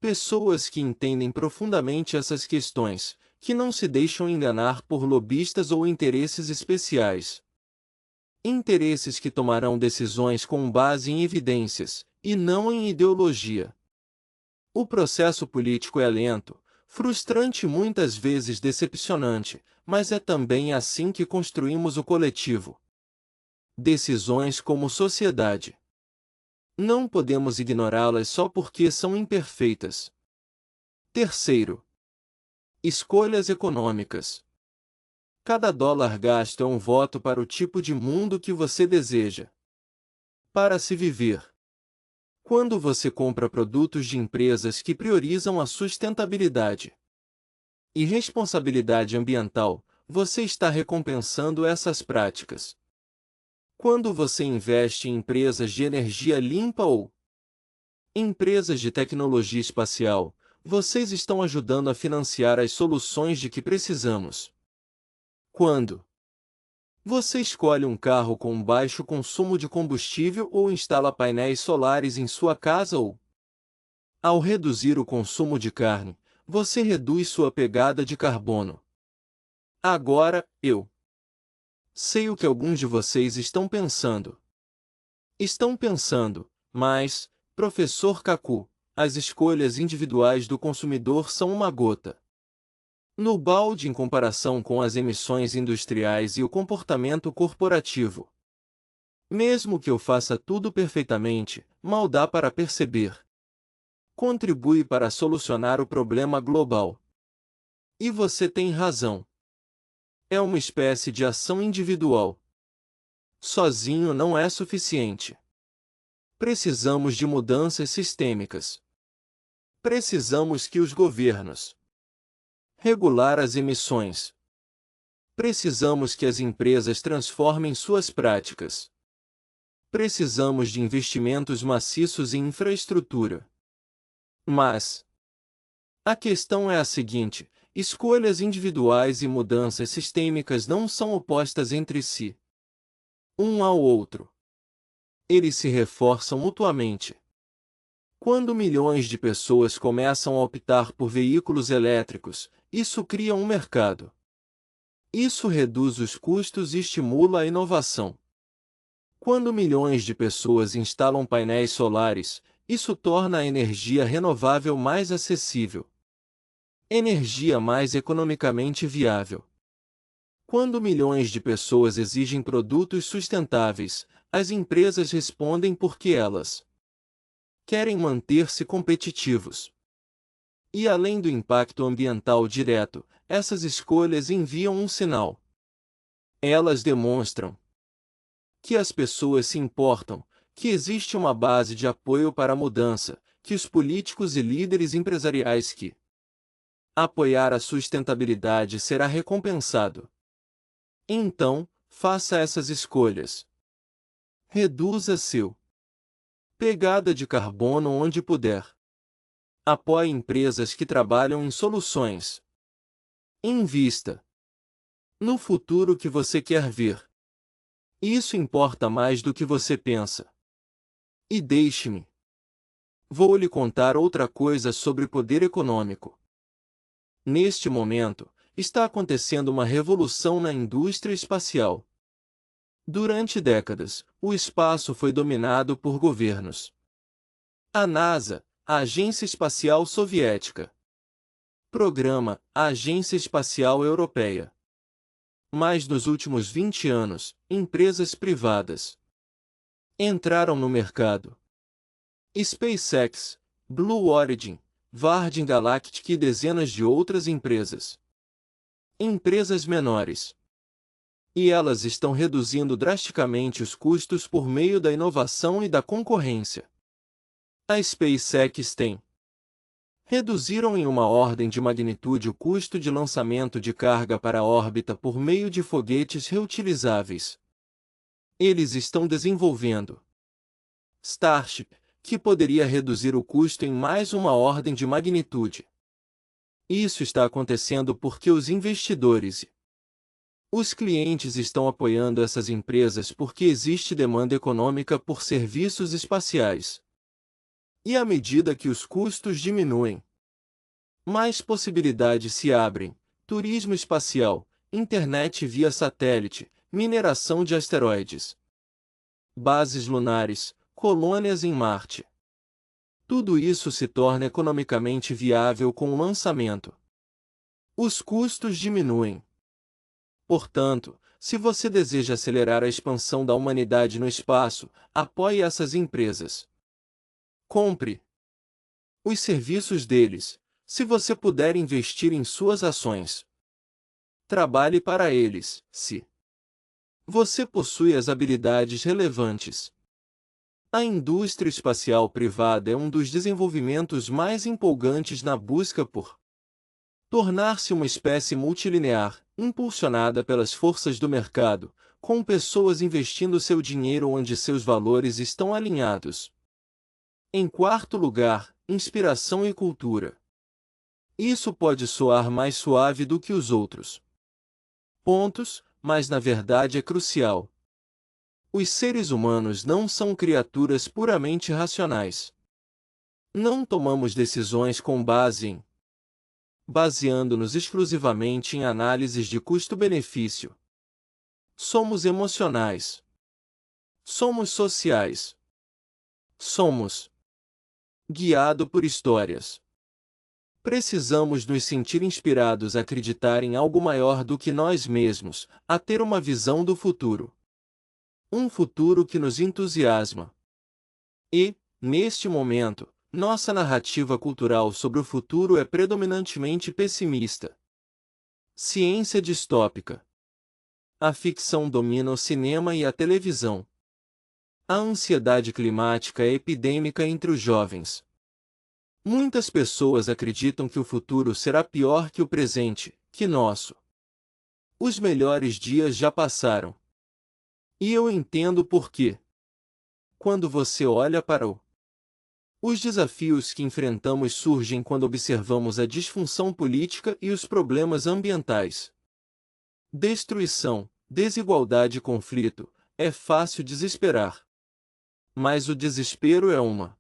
Pessoas que entendem profundamente essas questões, que não se deixam enganar por lobistas ou interesses especiais. Interesses que tomarão decisões com base em evidências, e não em ideologia. O processo político é lento, frustrante e muitas vezes decepcionante, mas é também assim que construímos o coletivo. Decisões como sociedade. Não podemos ignorá-las só porque são imperfeitas. Terceiro, escolhas econômicas. Cada dólar gasto é um voto para o tipo de mundo que você deseja. Para se viver. Quando você compra produtos de empresas que priorizam a sustentabilidade e responsabilidade ambiental, você está recompensando essas práticas. Quando você investe em empresas de energia limpa ou empresas de tecnologia espacial, vocês estão ajudando a financiar as soluções de que precisamos. Quando você escolhe um carro com baixo consumo de combustível ou instala painéis solares em sua casa ou, ao reduzir o consumo de carne, você reduz sua pegada de carbono. Agora, eu sei o que alguns de vocês estão pensando. Estão pensando, mas, professor Kaku, as escolhas individuais do consumidor são uma gota no balde em comparação com as emissões industriais e o comportamento corporativo. Mesmo que eu faça tudo perfeitamente, mal dá para perceber. Contribui para solucionar o problema global. E você tem razão. É uma espécie de ação individual. Sozinho não é suficiente. Precisamos de mudanças sistêmicas. Precisamos que os governos regular as emissões. Precisamos que as empresas transformem suas práticas. Precisamos de investimentos maciços em infraestrutura. Mas a questão é a seguinte: escolhas individuais e mudanças sistêmicas não são opostas entre si, um ao outro. Eles se reforçam mutuamente. Quando milhões de pessoas começam a optar por veículos elétricos, isso cria um mercado. Isso reduz os custos e estimula a inovação. Quando milhões de pessoas instalam painéis solares, isso torna a energia renovável mais acessível. Energia mais economicamente viável. Quando milhões de pessoas exigem produtos sustentáveis, as empresas respondem porque elas querem manter-se competitivos. E além do impacto ambiental direto, essas escolhas enviam um sinal. Elas demonstram que as pessoas se importam, que existe uma base de apoio para a mudança, que os políticos e líderes empresariais que apoiar a sustentabilidade será recompensado. Então, faça essas escolhas. Reduza seu pegada de carbono onde puder. Apoie empresas que trabalham em soluções. Invista no futuro que você quer ver. Isso importa mais do que você pensa. E deixe-me. Vou lhe contar outra coisa sobre poder econômico. Neste momento, está acontecendo uma revolução na indústria espacial. Durante décadas, o espaço foi dominado por governos. A NASA, a Agência Espacial Soviética. Programa, a Agência Espacial Europeia. Mas nos últimos 20 anos, empresas privadas entraram no mercado. SpaceX, Blue Origin, Virgin Galactic e dezenas de outras empresas. Empresas menores. E elas estão reduzindo drasticamente os custos por meio da inovação e da concorrência. A SpaceX tem reduziram em uma ordem de magnitude o custo de lançamento de carga para a órbita por meio de foguetes reutilizáveis. Eles estão desenvolvendo Starship, que poderia reduzir o custo em mais uma ordem de magnitude. Isso está acontecendo porque os investidores e Os clientes estão apoiando essas empresas porque existe demanda econômica por serviços espaciais. E à medida que os custos diminuem, mais possibilidades se abrem: turismo espacial, internet via satélite, mineração de asteroides, bases lunares, colônias em Marte. Tudo isso se torna economicamente viável com o lançamento. Os custos diminuem. Portanto, se você deseja acelerar a expansão da humanidade no espaço, apoie essas empresas. Compre os serviços deles, se você puder investir em suas ações. Trabalhe para eles, se você possui as habilidades relevantes. A indústria espacial privada é um dos desenvolvimentos mais empolgantes na busca por tornar-se uma espécie multilinear, impulsionada pelas forças do mercado, com pessoas investindo seu dinheiro onde seus valores estão alinhados. Em quarto lugar, inspiração e cultura. Isso pode soar mais suave do que os outros pontos, mas na verdade é crucial. Os seres humanos não são criaturas puramente racionais. Não tomamos decisões com base em baseando-nos exclusivamente em análises de custo-benefício. Somos emocionais. Somos sociais. Somos guiados por histórias. Precisamos nos sentir inspirados a acreditar em algo maior do que nós mesmos, a ter uma visão do futuro. Um futuro que nos entusiasma. E, neste momento, nossa narrativa cultural sobre o futuro é predominantemente pessimista. Ciência distópica. A ficção domina o cinema e a televisão. A ansiedade climática é epidêmica entre os jovens. Muitas pessoas acreditam que o futuro será pior que o presente, que nosso. Os melhores dias já passaram. E eu entendo por quê. Quando você olha para os desafios que enfrentamos surgem quando observamos a disfunção política e os problemas ambientais. Destruição, desigualdade e conflito. É fácil desesperar. Mas o desespero é uma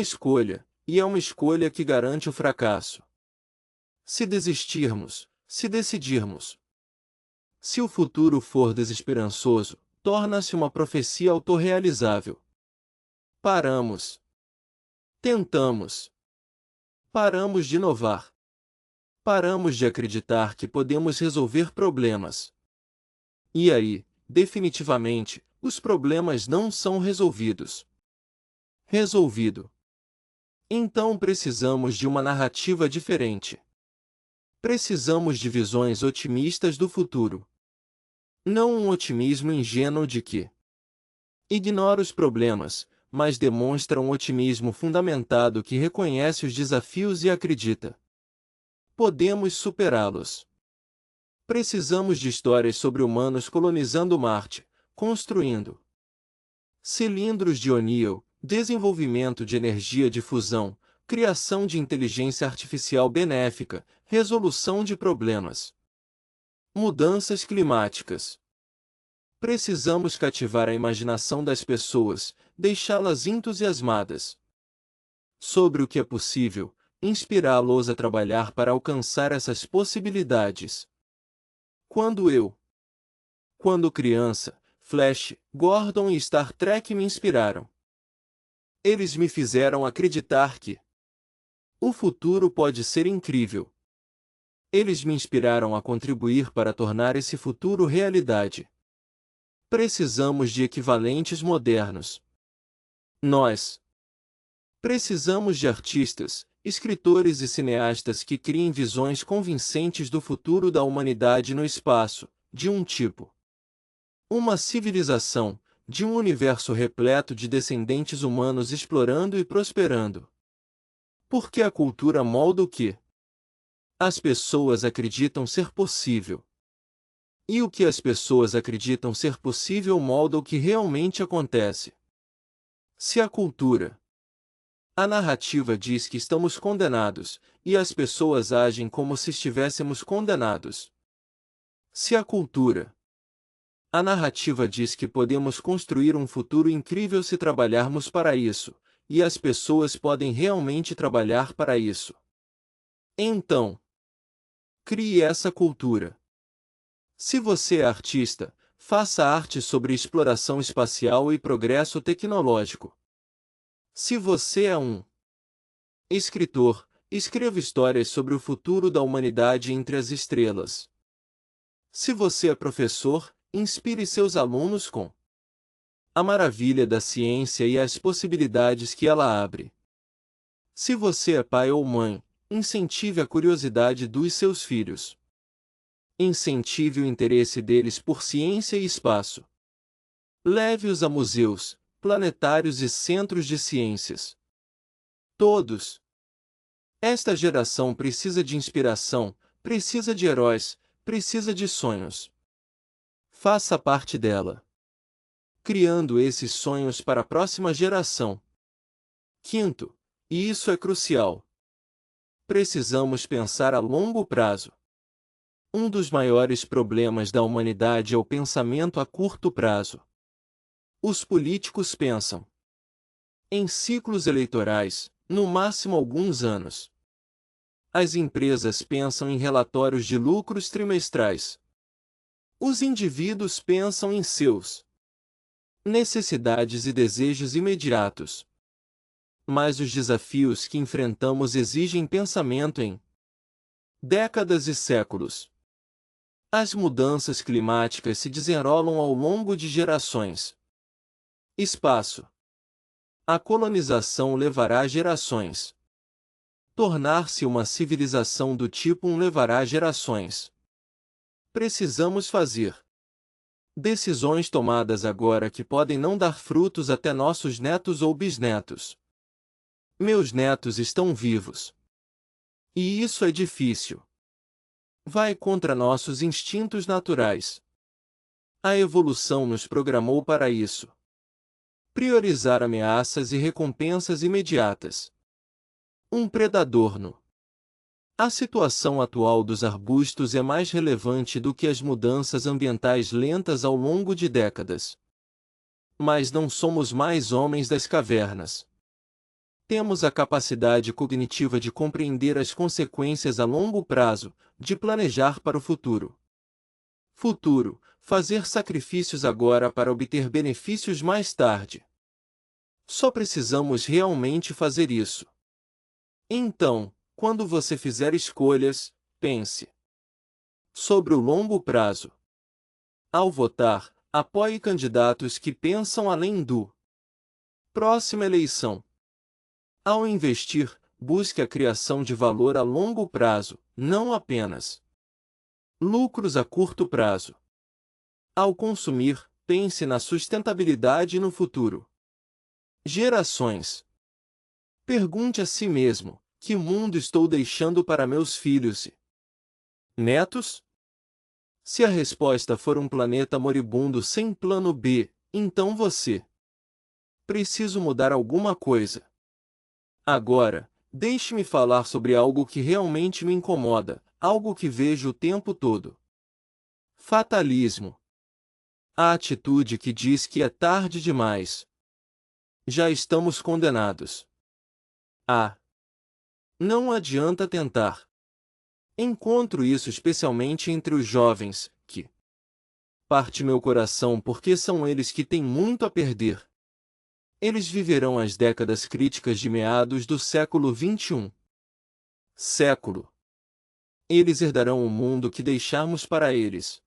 escolha, e é uma escolha que garante o fracasso. Se desistirmos, se decidirmos. Se o futuro for desesperançoso, torna-se uma profecia autorrealizável. Paramos. Tentamos. Paramos de inovar. Paramos de acreditar que podemos resolver problemas. E aí, definitivamente, os problemas não são resolvidos. Resolvido. Então precisamos de uma narrativa diferente. Precisamos de visões otimistas do futuro. Não um otimismo ingênuo de que ignora os problemas, mas demonstra um otimismo fundamentado que reconhece os desafios e acredita. Podemos superá-los. Precisamos de histórias sobre humanos colonizando Marte, construindo cilindros de O'Neill, desenvolvimento de energia de fusão, criação de inteligência artificial benéfica, resolução de problemas. Mudanças climáticas. Precisamos cativar a imaginação das pessoas, deixá-las entusiasmadas sobre o que é possível, inspirá-los a trabalhar para alcançar essas possibilidades. Quando criança, Flash, Gordon e Star Trek me inspiraram. Eles me fizeram acreditar que o futuro pode ser incrível. Eles me inspiraram a contribuir para tornar esse futuro realidade. Precisamos de equivalentes modernos. Nós precisamos de artistas, escritores e cineastas que criem visões convincentes do futuro da humanidade no espaço, de um tipo. Uma civilização, de um universo repleto de descendentes humanos explorando e prosperando. Porque a cultura molda o que as pessoas acreditam ser possível. E o que as pessoas acreditam ser possível molda o que realmente acontece. Se a cultura, a narrativa diz que estamos condenados, e as pessoas agem como se estivéssemos condenados. Se a cultura, a narrativa diz que podemos construir um futuro incrível se trabalharmos para isso, e as pessoas podem realmente trabalhar para isso. Então, crie essa cultura. Se você é artista, faça arte sobre exploração espacial e progresso tecnológico. Se você é um escritor, escreva histórias sobre o futuro da humanidade entre as estrelas. Se você é professor, inspire seus alunos com a maravilha da ciência e as possibilidades que ela abre. Se você é pai ou mãe, incentive a curiosidade dos seus filhos. Incentive o interesse deles por ciência e espaço. Leve-os a museus, planetários e centros de ciências. Todos. Esta geração precisa de inspiração, precisa de heróis, precisa de sonhos. Faça parte dela, criando esses sonhos para a próxima geração. Quinto, e isso é crucial, precisamos pensar a longo prazo. Um dos maiores problemas da humanidade é o pensamento a curto prazo. Os políticos pensam em ciclos eleitorais, no máximo alguns anos. As empresas pensam em relatórios de lucros trimestrais. Os indivíduos pensam em seus necessidades e desejos imediatos. Mas os desafios que enfrentamos exigem pensamento em décadas e séculos. As mudanças climáticas se desenrolam ao longo de gerações. Espaço. A colonização levará gerações. Tornar-se uma civilização do tipo 1 levará gerações. Precisamos fazer decisões tomadas agora que podem não dar frutos até nossos netos ou bisnetos. Meus netos estão vivos. E isso é difícil. Vai contra nossos instintos naturais. A evolução nos programou para isso. Priorizar ameaças e recompensas imediatas. Um predador no. A situação atual dos arbustos é mais relevante do que as mudanças ambientais lentas ao longo de décadas. Mas não somos mais homens das cavernas. Temos a capacidade cognitiva de compreender as consequências a longo prazo, de planejar para o futuro. Futuro, fazer sacrifícios agora para obter benefícios mais tarde. Só precisamos realmente fazer isso. Então, quando você fizer escolhas, pense sobre o longo prazo. Ao votar, apoie candidatos que pensam além do próxima eleição. Ao investir, busque a criação de valor a longo prazo, não apenas lucros a curto prazo. Ao consumir, pense na sustentabilidade e no futuro. Gerações. Pergunte a si mesmo: que mundo estou deixando para meus filhos e netos? Se a resposta for um planeta moribundo sem plano B, então você preciso mudar alguma coisa. Agora, deixe-me falar sobre algo que realmente me incomoda, algo que vejo o tempo todo. Fatalismo. A atitude que diz que é tarde demais. Já estamos condenados. Não adianta tentar. Encontro isso especialmente entre os jovens, que parte meu coração porque são eles que têm muito a perder. Eles viverão as décadas críticas de meados do século XXI. Século. Eles herdarão o mundo que deixamos para eles.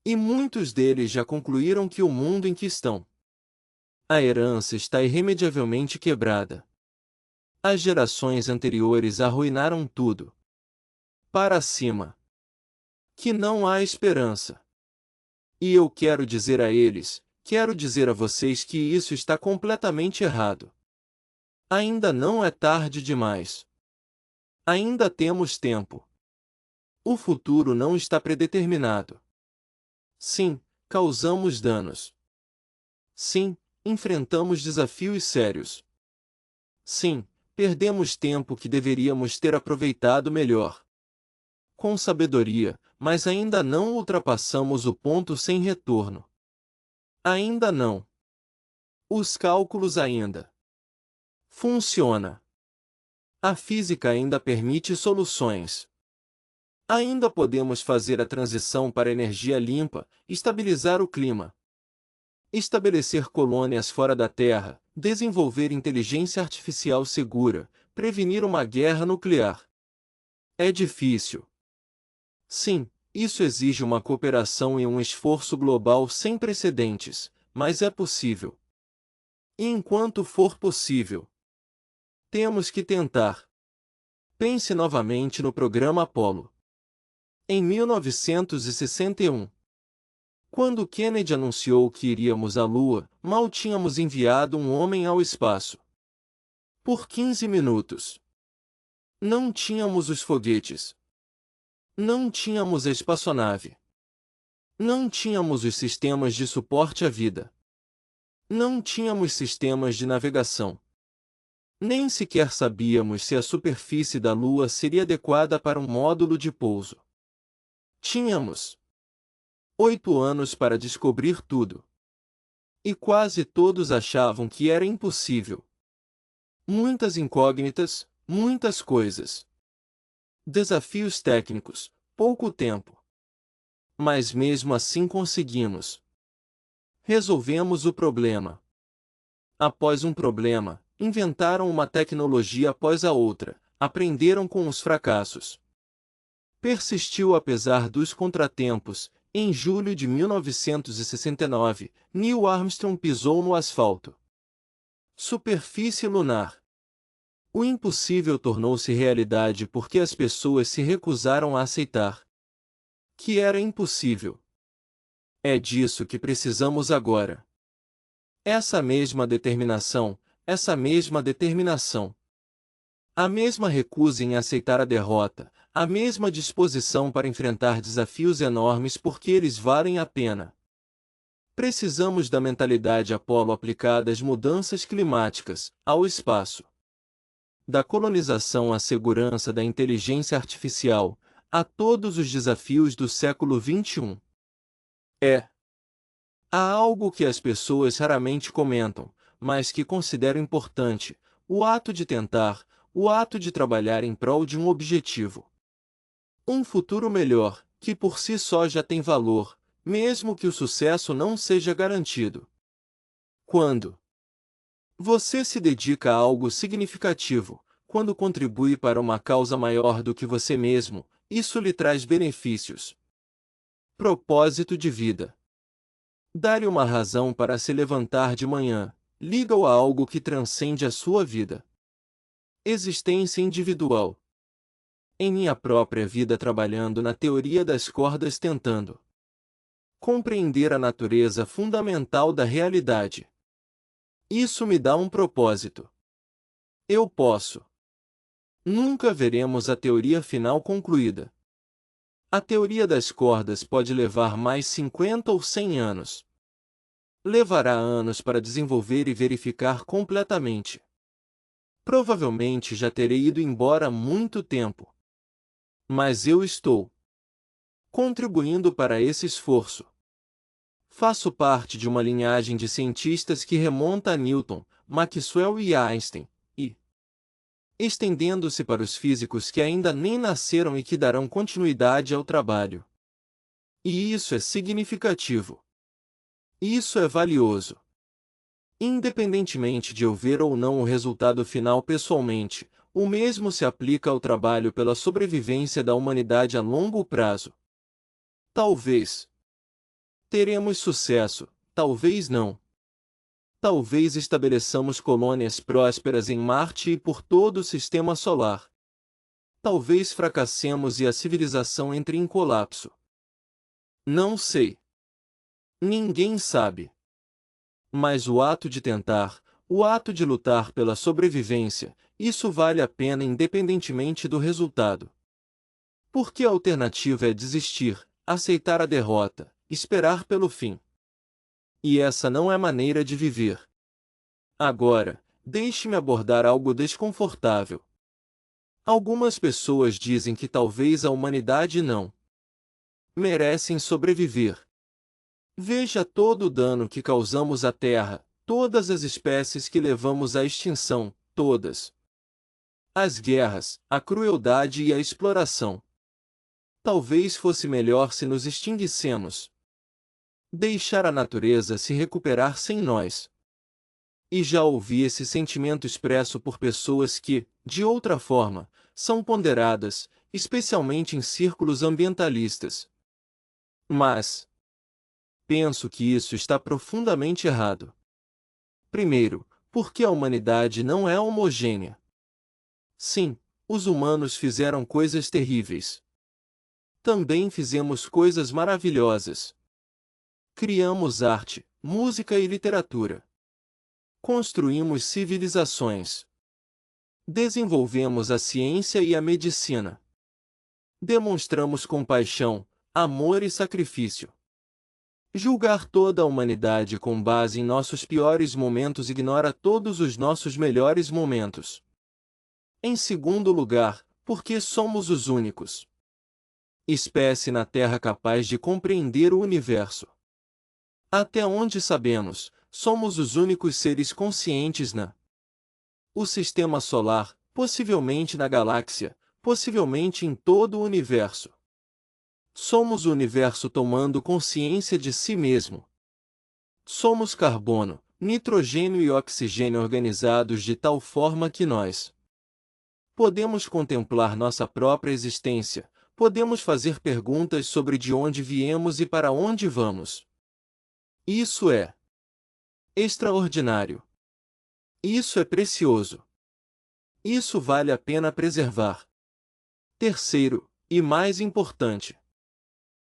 E muitos deles já concluíram que o mundo em que estão, a herança está irremediavelmente quebrada. As gerações anteriores arruinaram tudo. Para cima. Que não há esperança. E eu quero dizer a eles, quero dizer a vocês que isso está completamente errado. Ainda não é tarde demais. Ainda temos tempo. O futuro não está predeterminado. Sim, causamos danos. Sim, enfrentamos desafios sérios. Sim, perdemos tempo que deveríamos ter aproveitado melhor. Com sabedoria, mas ainda não ultrapassamos o ponto sem retorno. Ainda não. Os cálculos ainda. Funciona. A física ainda permite soluções. Ainda podemos fazer a transição para energia limpa, estabilizar o clima, estabelecer colônias fora da Terra, desenvolver inteligência artificial segura, prevenir uma guerra nuclear. É difícil. Sim, isso exige uma cooperação e um esforço global sem precedentes, mas é possível. E enquanto for possível, temos que tentar. Pense novamente no programa Apollo. Em 1961, quando Kennedy anunciou que iríamos à Lua, mal tínhamos enviado um homem ao espaço. Por 15 minutos. Não tínhamos os foguetes. Não tínhamos a espaçonave. Não tínhamos os sistemas de suporte à vida. Não tínhamos sistemas de navegação. Nem sequer sabíamos se a superfície da Lua seria adequada para um módulo de pouso. Tínhamos 8 anos para descobrir tudo. E quase todos achavam que era impossível. Muitas incógnitas, muitas coisas. Desafios técnicos, pouco tempo. Mas mesmo assim conseguimos. Resolvemos o problema. Após um problema, inventaram uma tecnologia após a outra, aprenderam com os fracassos. Persistiu apesar dos contratempos. Em julho de 1969, Neil Armstrong pisou no asfalto. Superfície lunar. O impossível tornou-se realidade porque as pessoas se recusaram a aceitar que era impossível. É disso que precisamos agora. Essa mesma determinação, a mesma recusa em aceitar a derrota, a mesma disposição para enfrentar desafios enormes porque eles valem a pena. Precisamos da mentalidade Apollo aplicada às mudanças climáticas, ao espaço. Da colonização à segurança da inteligência artificial, a todos os desafios do século XXI. Há algo que as pessoas raramente comentam, mas que considero importante: o ato de tentar, o ato de trabalhar em prol de um objetivo. Um futuro melhor, que por si só já tem valor, mesmo que o sucesso não seja garantido. Quando você se dedica a algo significativo, quando contribui para uma causa maior do que você mesmo, isso lhe traz benefícios. Propósito de vida. Dar-lhe uma razão para se levantar de manhã, liga-o a algo que transcende a sua vida. Existência individual. Em minha própria vida trabalhando na teoria das cordas tentando compreender a natureza fundamental da realidade. Isso me dá um propósito. Eu posso. Nunca veremos a teoria final concluída. A teoria das cordas pode levar mais 50 ou 100 anos. Levará anos para desenvolver e verificar completamente. Provavelmente já terei ido embora há muito tempo. Mas eu estou contribuindo para esse esforço. Faço parte de uma linhagem de cientistas que remonta a Newton, Maxwell e Einstein, e estendendo-se para os físicos que ainda nem nasceram e que darão continuidade ao trabalho. E isso é significativo. Isso é valioso. Independentemente de eu ver ou não o resultado final pessoalmente, o mesmo se aplica ao trabalho pela sobrevivência da humanidade a longo prazo. Talvez teremos sucesso, talvez não. Talvez estabeleçamos colônias prósperas em Marte e por todo o sistema solar. Talvez fracassemos e a civilização entre em colapso. Não sei. Ninguém sabe. Mas o ato de tentar, o ato de lutar pela sobrevivência, isso vale a pena independentemente do resultado. Porque a alternativa é desistir, aceitar a derrota, esperar pelo fim. E essa não é maneira de viver. Agora, deixe-me abordar algo desconfortável. Algumas pessoas dizem que talvez a humanidade não merecem sobreviver. Veja todo o dano que causamos à Terra, todas as espécies que levamos à extinção, todas. As guerras, a crueldade e a exploração. Talvez fosse melhor se nos extinguíssemos. Deixar a natureza se recuperar sem nós. E já ouvi esse sentimento expresso por pessoas que, de outra forma, são ponderadas, especialmente em círculos ambientalistas. Mas penso que isso está profundamente errado. Primeiro, porque a humanidade não é homogênea. Sim, os humanos fizeram coisas terríveis. Também fizemos coisas maravilhosas. Criamos arte, música e literatura. Construímos civilizações. Desenvolvemos a ciência e a medicina. Demonstramos compaixão, amor e sacrifício. Julgar toda a humanidade com base em nossos piores momentos ignora todos os nossos melhores momentos. Em segundo lugar, porque somos os únicos espécie na Terra capaz de compreender o universo. Até onde sabemos, somos os únicos seres conscientes o sistema solar, possivelmente na galáxia, possivelmente em todo o universo. Somos o universo tomando consciência de si mesmo. Somos carbono, nitrogênio e oxigênio organizados de tal forma que nós podemos contemplar nossa própria existência, podemos fazer perguntas sobre de onde viemos e para onde vamos. Isso é extraordinário. Isso é precioso. Isso vale a pena preservar. Terceiro, e mais importante,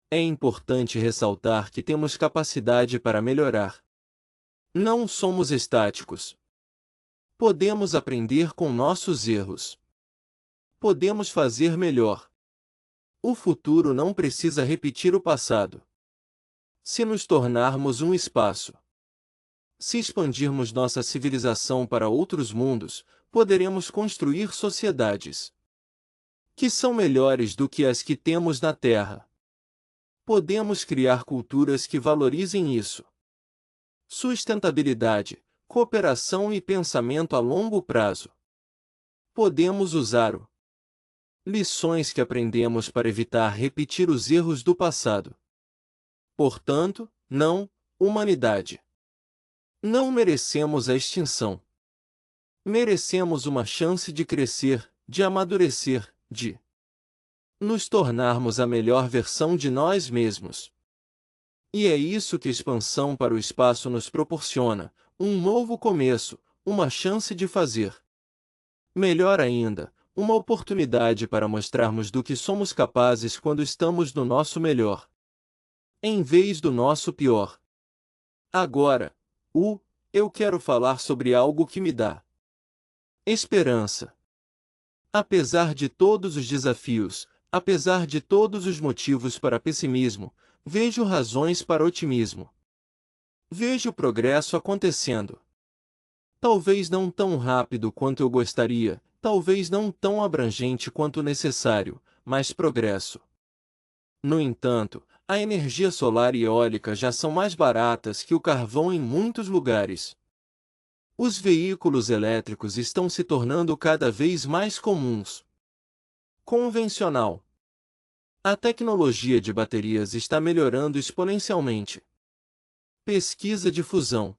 é importante ressaltar que temos capacidade para melhorar. Não somos estáticos. Podemos aprender com nossos erros. Podemos fazer melhor. O futuro não precisa repetir o passado. Se nos tornarmos um espaço, se expandirmos nossa civilização para outros mundos, poderemos construir sociedades que são melhores do que as que temos na Terra. Podemos criar culturas que valorizem isso. Sustentabilidade, cooperação e pensamento a longo prazo. Podemos usar lições que aprendemos para evitar repetir os erros do passado. Portanto, não, humanidade. Não merecemos a extinção. Merecemos uma chance de crescer, de amadurecer, de nos tornarmos a melhor versão de nós mesmos. E é isso que a expansão para o espaço nos proporciona, um novo começo, uma chance de fazer melhor ainda, uma oportunidade para mostrarmos do que somos capazes quando estamos no nosso melhor, em vez do nosso pior. Agora, eu quero falar sobre algo que me dá esperança. Apesar de todos os desafios, apesar de todos os motivos para pessimismo, vejo razões para otimismo. Vejo progresso acontecendo. Talvez não tão rápido quanto eu gostaria, talvez não tão abrangente quanto necessário, mas progresso. No entanto, a energia solar e eólica já são mais baratas que o carvão em muitos lugares. Os veículos elétricos estão se tornando cada vez mais comuns. Convencional. A tecnologia de baterias está melhorando exponencialmente. Pesquisa de fusão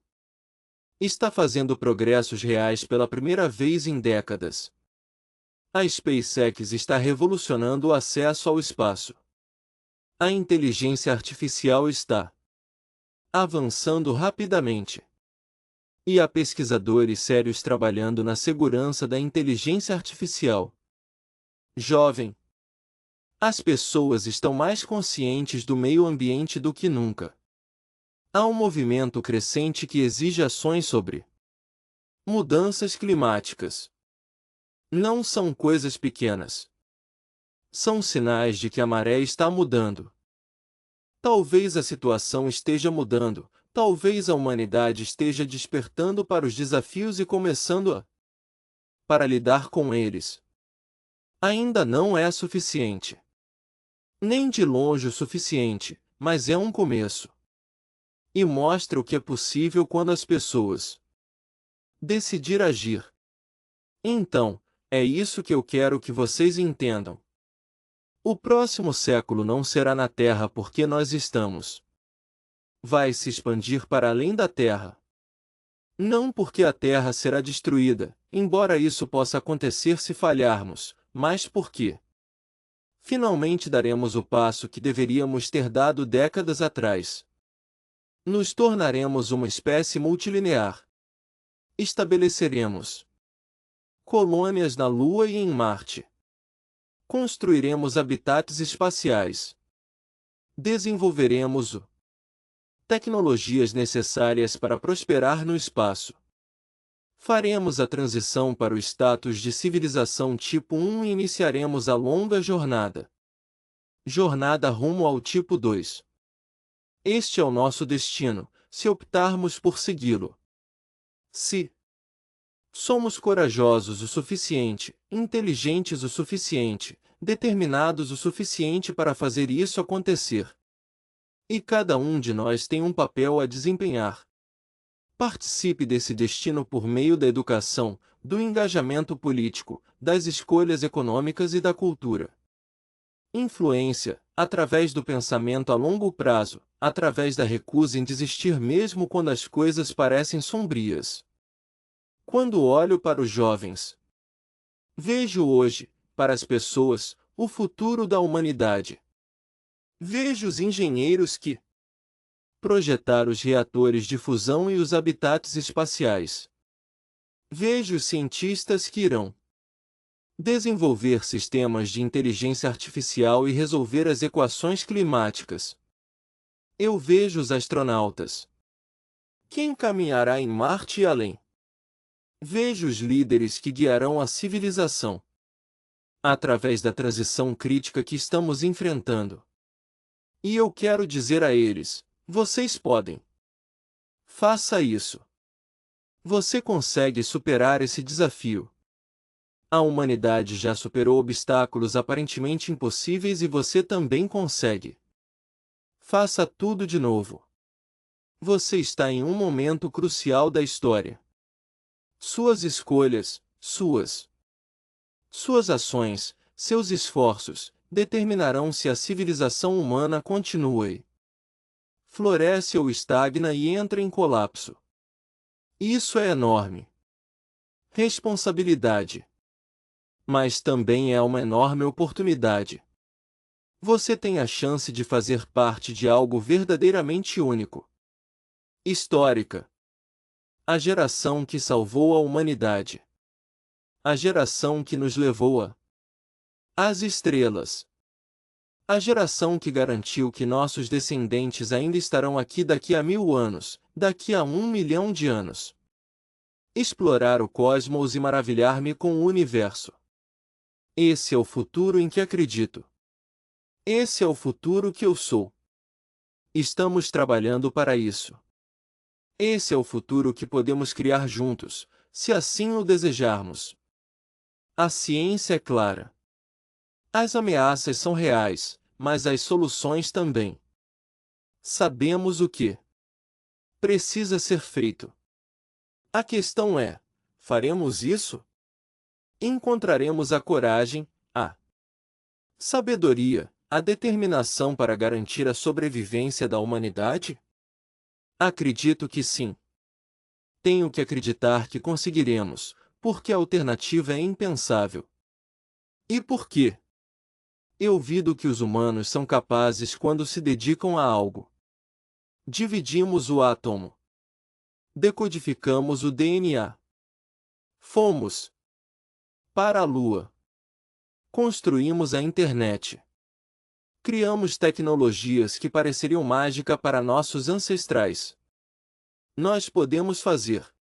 está fazendo progressos reais pela primeira vez em décadas. A SpaceX está revolucionando o acesso ao espaço. A inteligência artificial está avançando rapidamente. E há pesquisadores sérios trabalhando na segurança da inteligência artificial. Jovem. As pessoas estão mais conscientes do meio ambiente do que nunca. Há um movimento crescente que exige ações sobre mudanças climáticas. Não são coisas pequenas. São sinais de que a maré está mudando. Talvez a situação esteja mudando. Talvez a humanidade esteja despertando para os desafios e começando para lidar com eles. Ainda não é suficiente. Nem de longe o suficiente, mas é um começo. E mostra o que é possível quando as pessoas decidir agir. Então, é isso que eu quero que vocês entendam. O próximo século não será na Terra porque nós estamos. Vai se expandir para além da Terra. Não porque a Terra será destruída, embora isso possa acontecer se falharmos, mas porque finalmente daremos o passo que deveríamos ter dado décadas atrás. Nos tornaremos uma espécie multilinear. Estabeleceremos colônias na Lua e em Marte. Construiremos habitats espaciais. Desenvolveremos tecnologias necessárias para prosperar no espaço. Faremos a transição para o status de civilização tipo 1 e iniciaremos a longa jornada. Jornada rumo ao tipo 2. Este é o nosso destino, se optarmos por segui-lo. Se somos corajosos o suficiente, inteligentes o suficiente, determinados o suficiente para fazer isso acontecer. E cada um de nós tem um papel a desempenhar. Participe desse destino por meio da educação, do engajamento político, das escolhas econômicas e da cultura. Influência, através do pensamento a longo prazo, através da recusa em desistir mesmo quando as coisas parecem sombrias. Quando olho para os jovens, vejo hoje, para as pessoas, o futuro da humanidade. Vejo os engenheiros que projetaram os reatores de fusão e os habitats espaciais. Vejo os cientistas que irão desenvolver sistemas de inteligência artificial e resolver as equações climáticas. Eu vejo os astronautas que encaminhará em Marte e além. Vejo os líderes que guiarão a civilização através da transição crítica que estamos enfrentando. E eu quero dizer a eles: vocês podem. Faça isso. Você consegue superar esse desafio. A humanidade já superou obstáculos aparentemente impossíveis e você também consegue. Faça tudo de novo. Você está em um momento crucial da história. Suas escolhas, suas ações, seus esforços, determinarão se a civilização humana continue, floresce ou estagna e entra em colapso. Isso é enorme responsabilidade. Mas também é uma enorme oportunidade. Você tem a chance de fazer parte de algo verdadeiramente único. Histórica. A geração que salvou a humanidade. A geração que nos levou às estrelas. A geração que garantiu que nossos descendentes ainda estarão aqui daqui a 1000 anos, daqui a 1 milhão de anos. Explorar o cosmos e maravilhar-me com o universo. Esse é o futuro em que acredito. Esse é o futuro que eu sou. Estamos trabalhando para isso. Esse é o futuro que podemos criar juntos, se assim o desejarmos. A ciência é clara. As ameaças são reais, mas as soluções também. Sabemos o que precisa ser feito. A questão é: faremos isso? Encontraremos a coragem, a sabedoria, a determinação para garantir a sobrevivência da humanidade? Acredito que sim. Tenho que acreditar que conseguiremos, porque a alternativa é impensável. E por quê? Eu vi do que os humanos são capazes quando se dedicam a algo. Dividimos o átomo. Decodificamos o DNA. Fomos para a Lua. Construímos a internet. Criamos tecnologias que pareceriam mágica para nossos ancestrais. Nós podemos fazer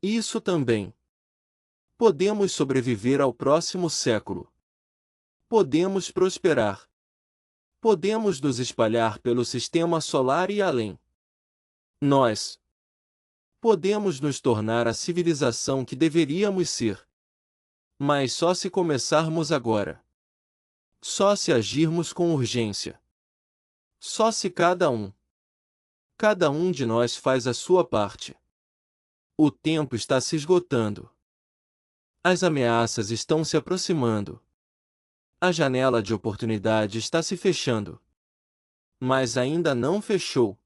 isso também. Podemos sobreviver ao próximo século. Podemos prosperar. Podemos nos espalhar pelo sistema solar e além. Nós podemos nos tornar a civilização que deveríamos ser. Mas só se começarmos agora. Só se agirmos com urgência. Só se cada um de nós faz a sua parte. O tempo está se esgotando. As ameaças estão se aproximando. A janela de oportunidade está se fechando. Mas ainda não fechou.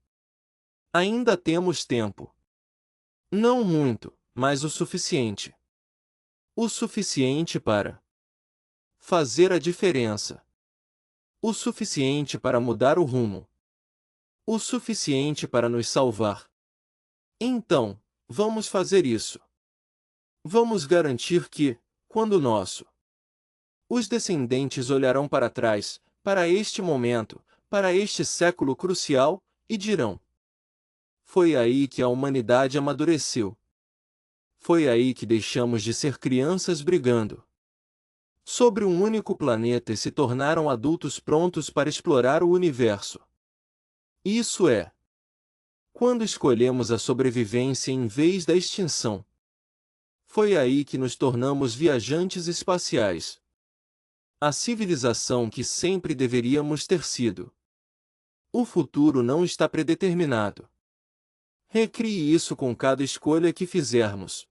Ainda temos tempo. Não muito, mas o suficiente. O suficiente para fazer a diferença. O suficiente para mudar o rumo. O suficiente para nos salvar. Então, vamos fazer isso. Vamos garantir que, quando os descendentes olharão para trás, para este momento, para este século crucial, e dirão: foi aí que a humanidade amadureceu. Foi aí que deixamos de ser crianças brigando sobre um único planeta e se tornaram adultos prontos para explorar o universo. Isso é, quando escolhemos a sobrevivência em vez da extinção. Foi aí que nos tornamos viajantes espaciais. A civilização que sempre deveríamos ter sido. O futuro não está predeterminado. Recrie isso com cada escolha que fizermos.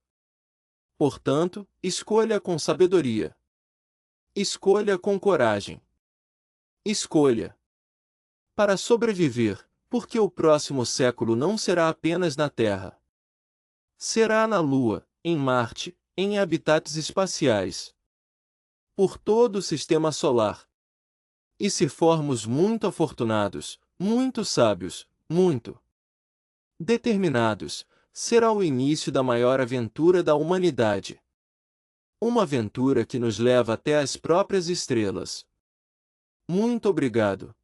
Portanto, escolha com sabedoria. Escolha com coragem. Escolha para sobreviver, porque o próximo século não será apenas na Terra. Será na Lua, em Marte, em habitats espaciais. Por todo o sistema solar. E se formos muito afortunados, muito sábios, muito determinados, será o início da maior aventura da humanidade. Uma aventura que nos leva até as próprias estrelas. Muito obrigado.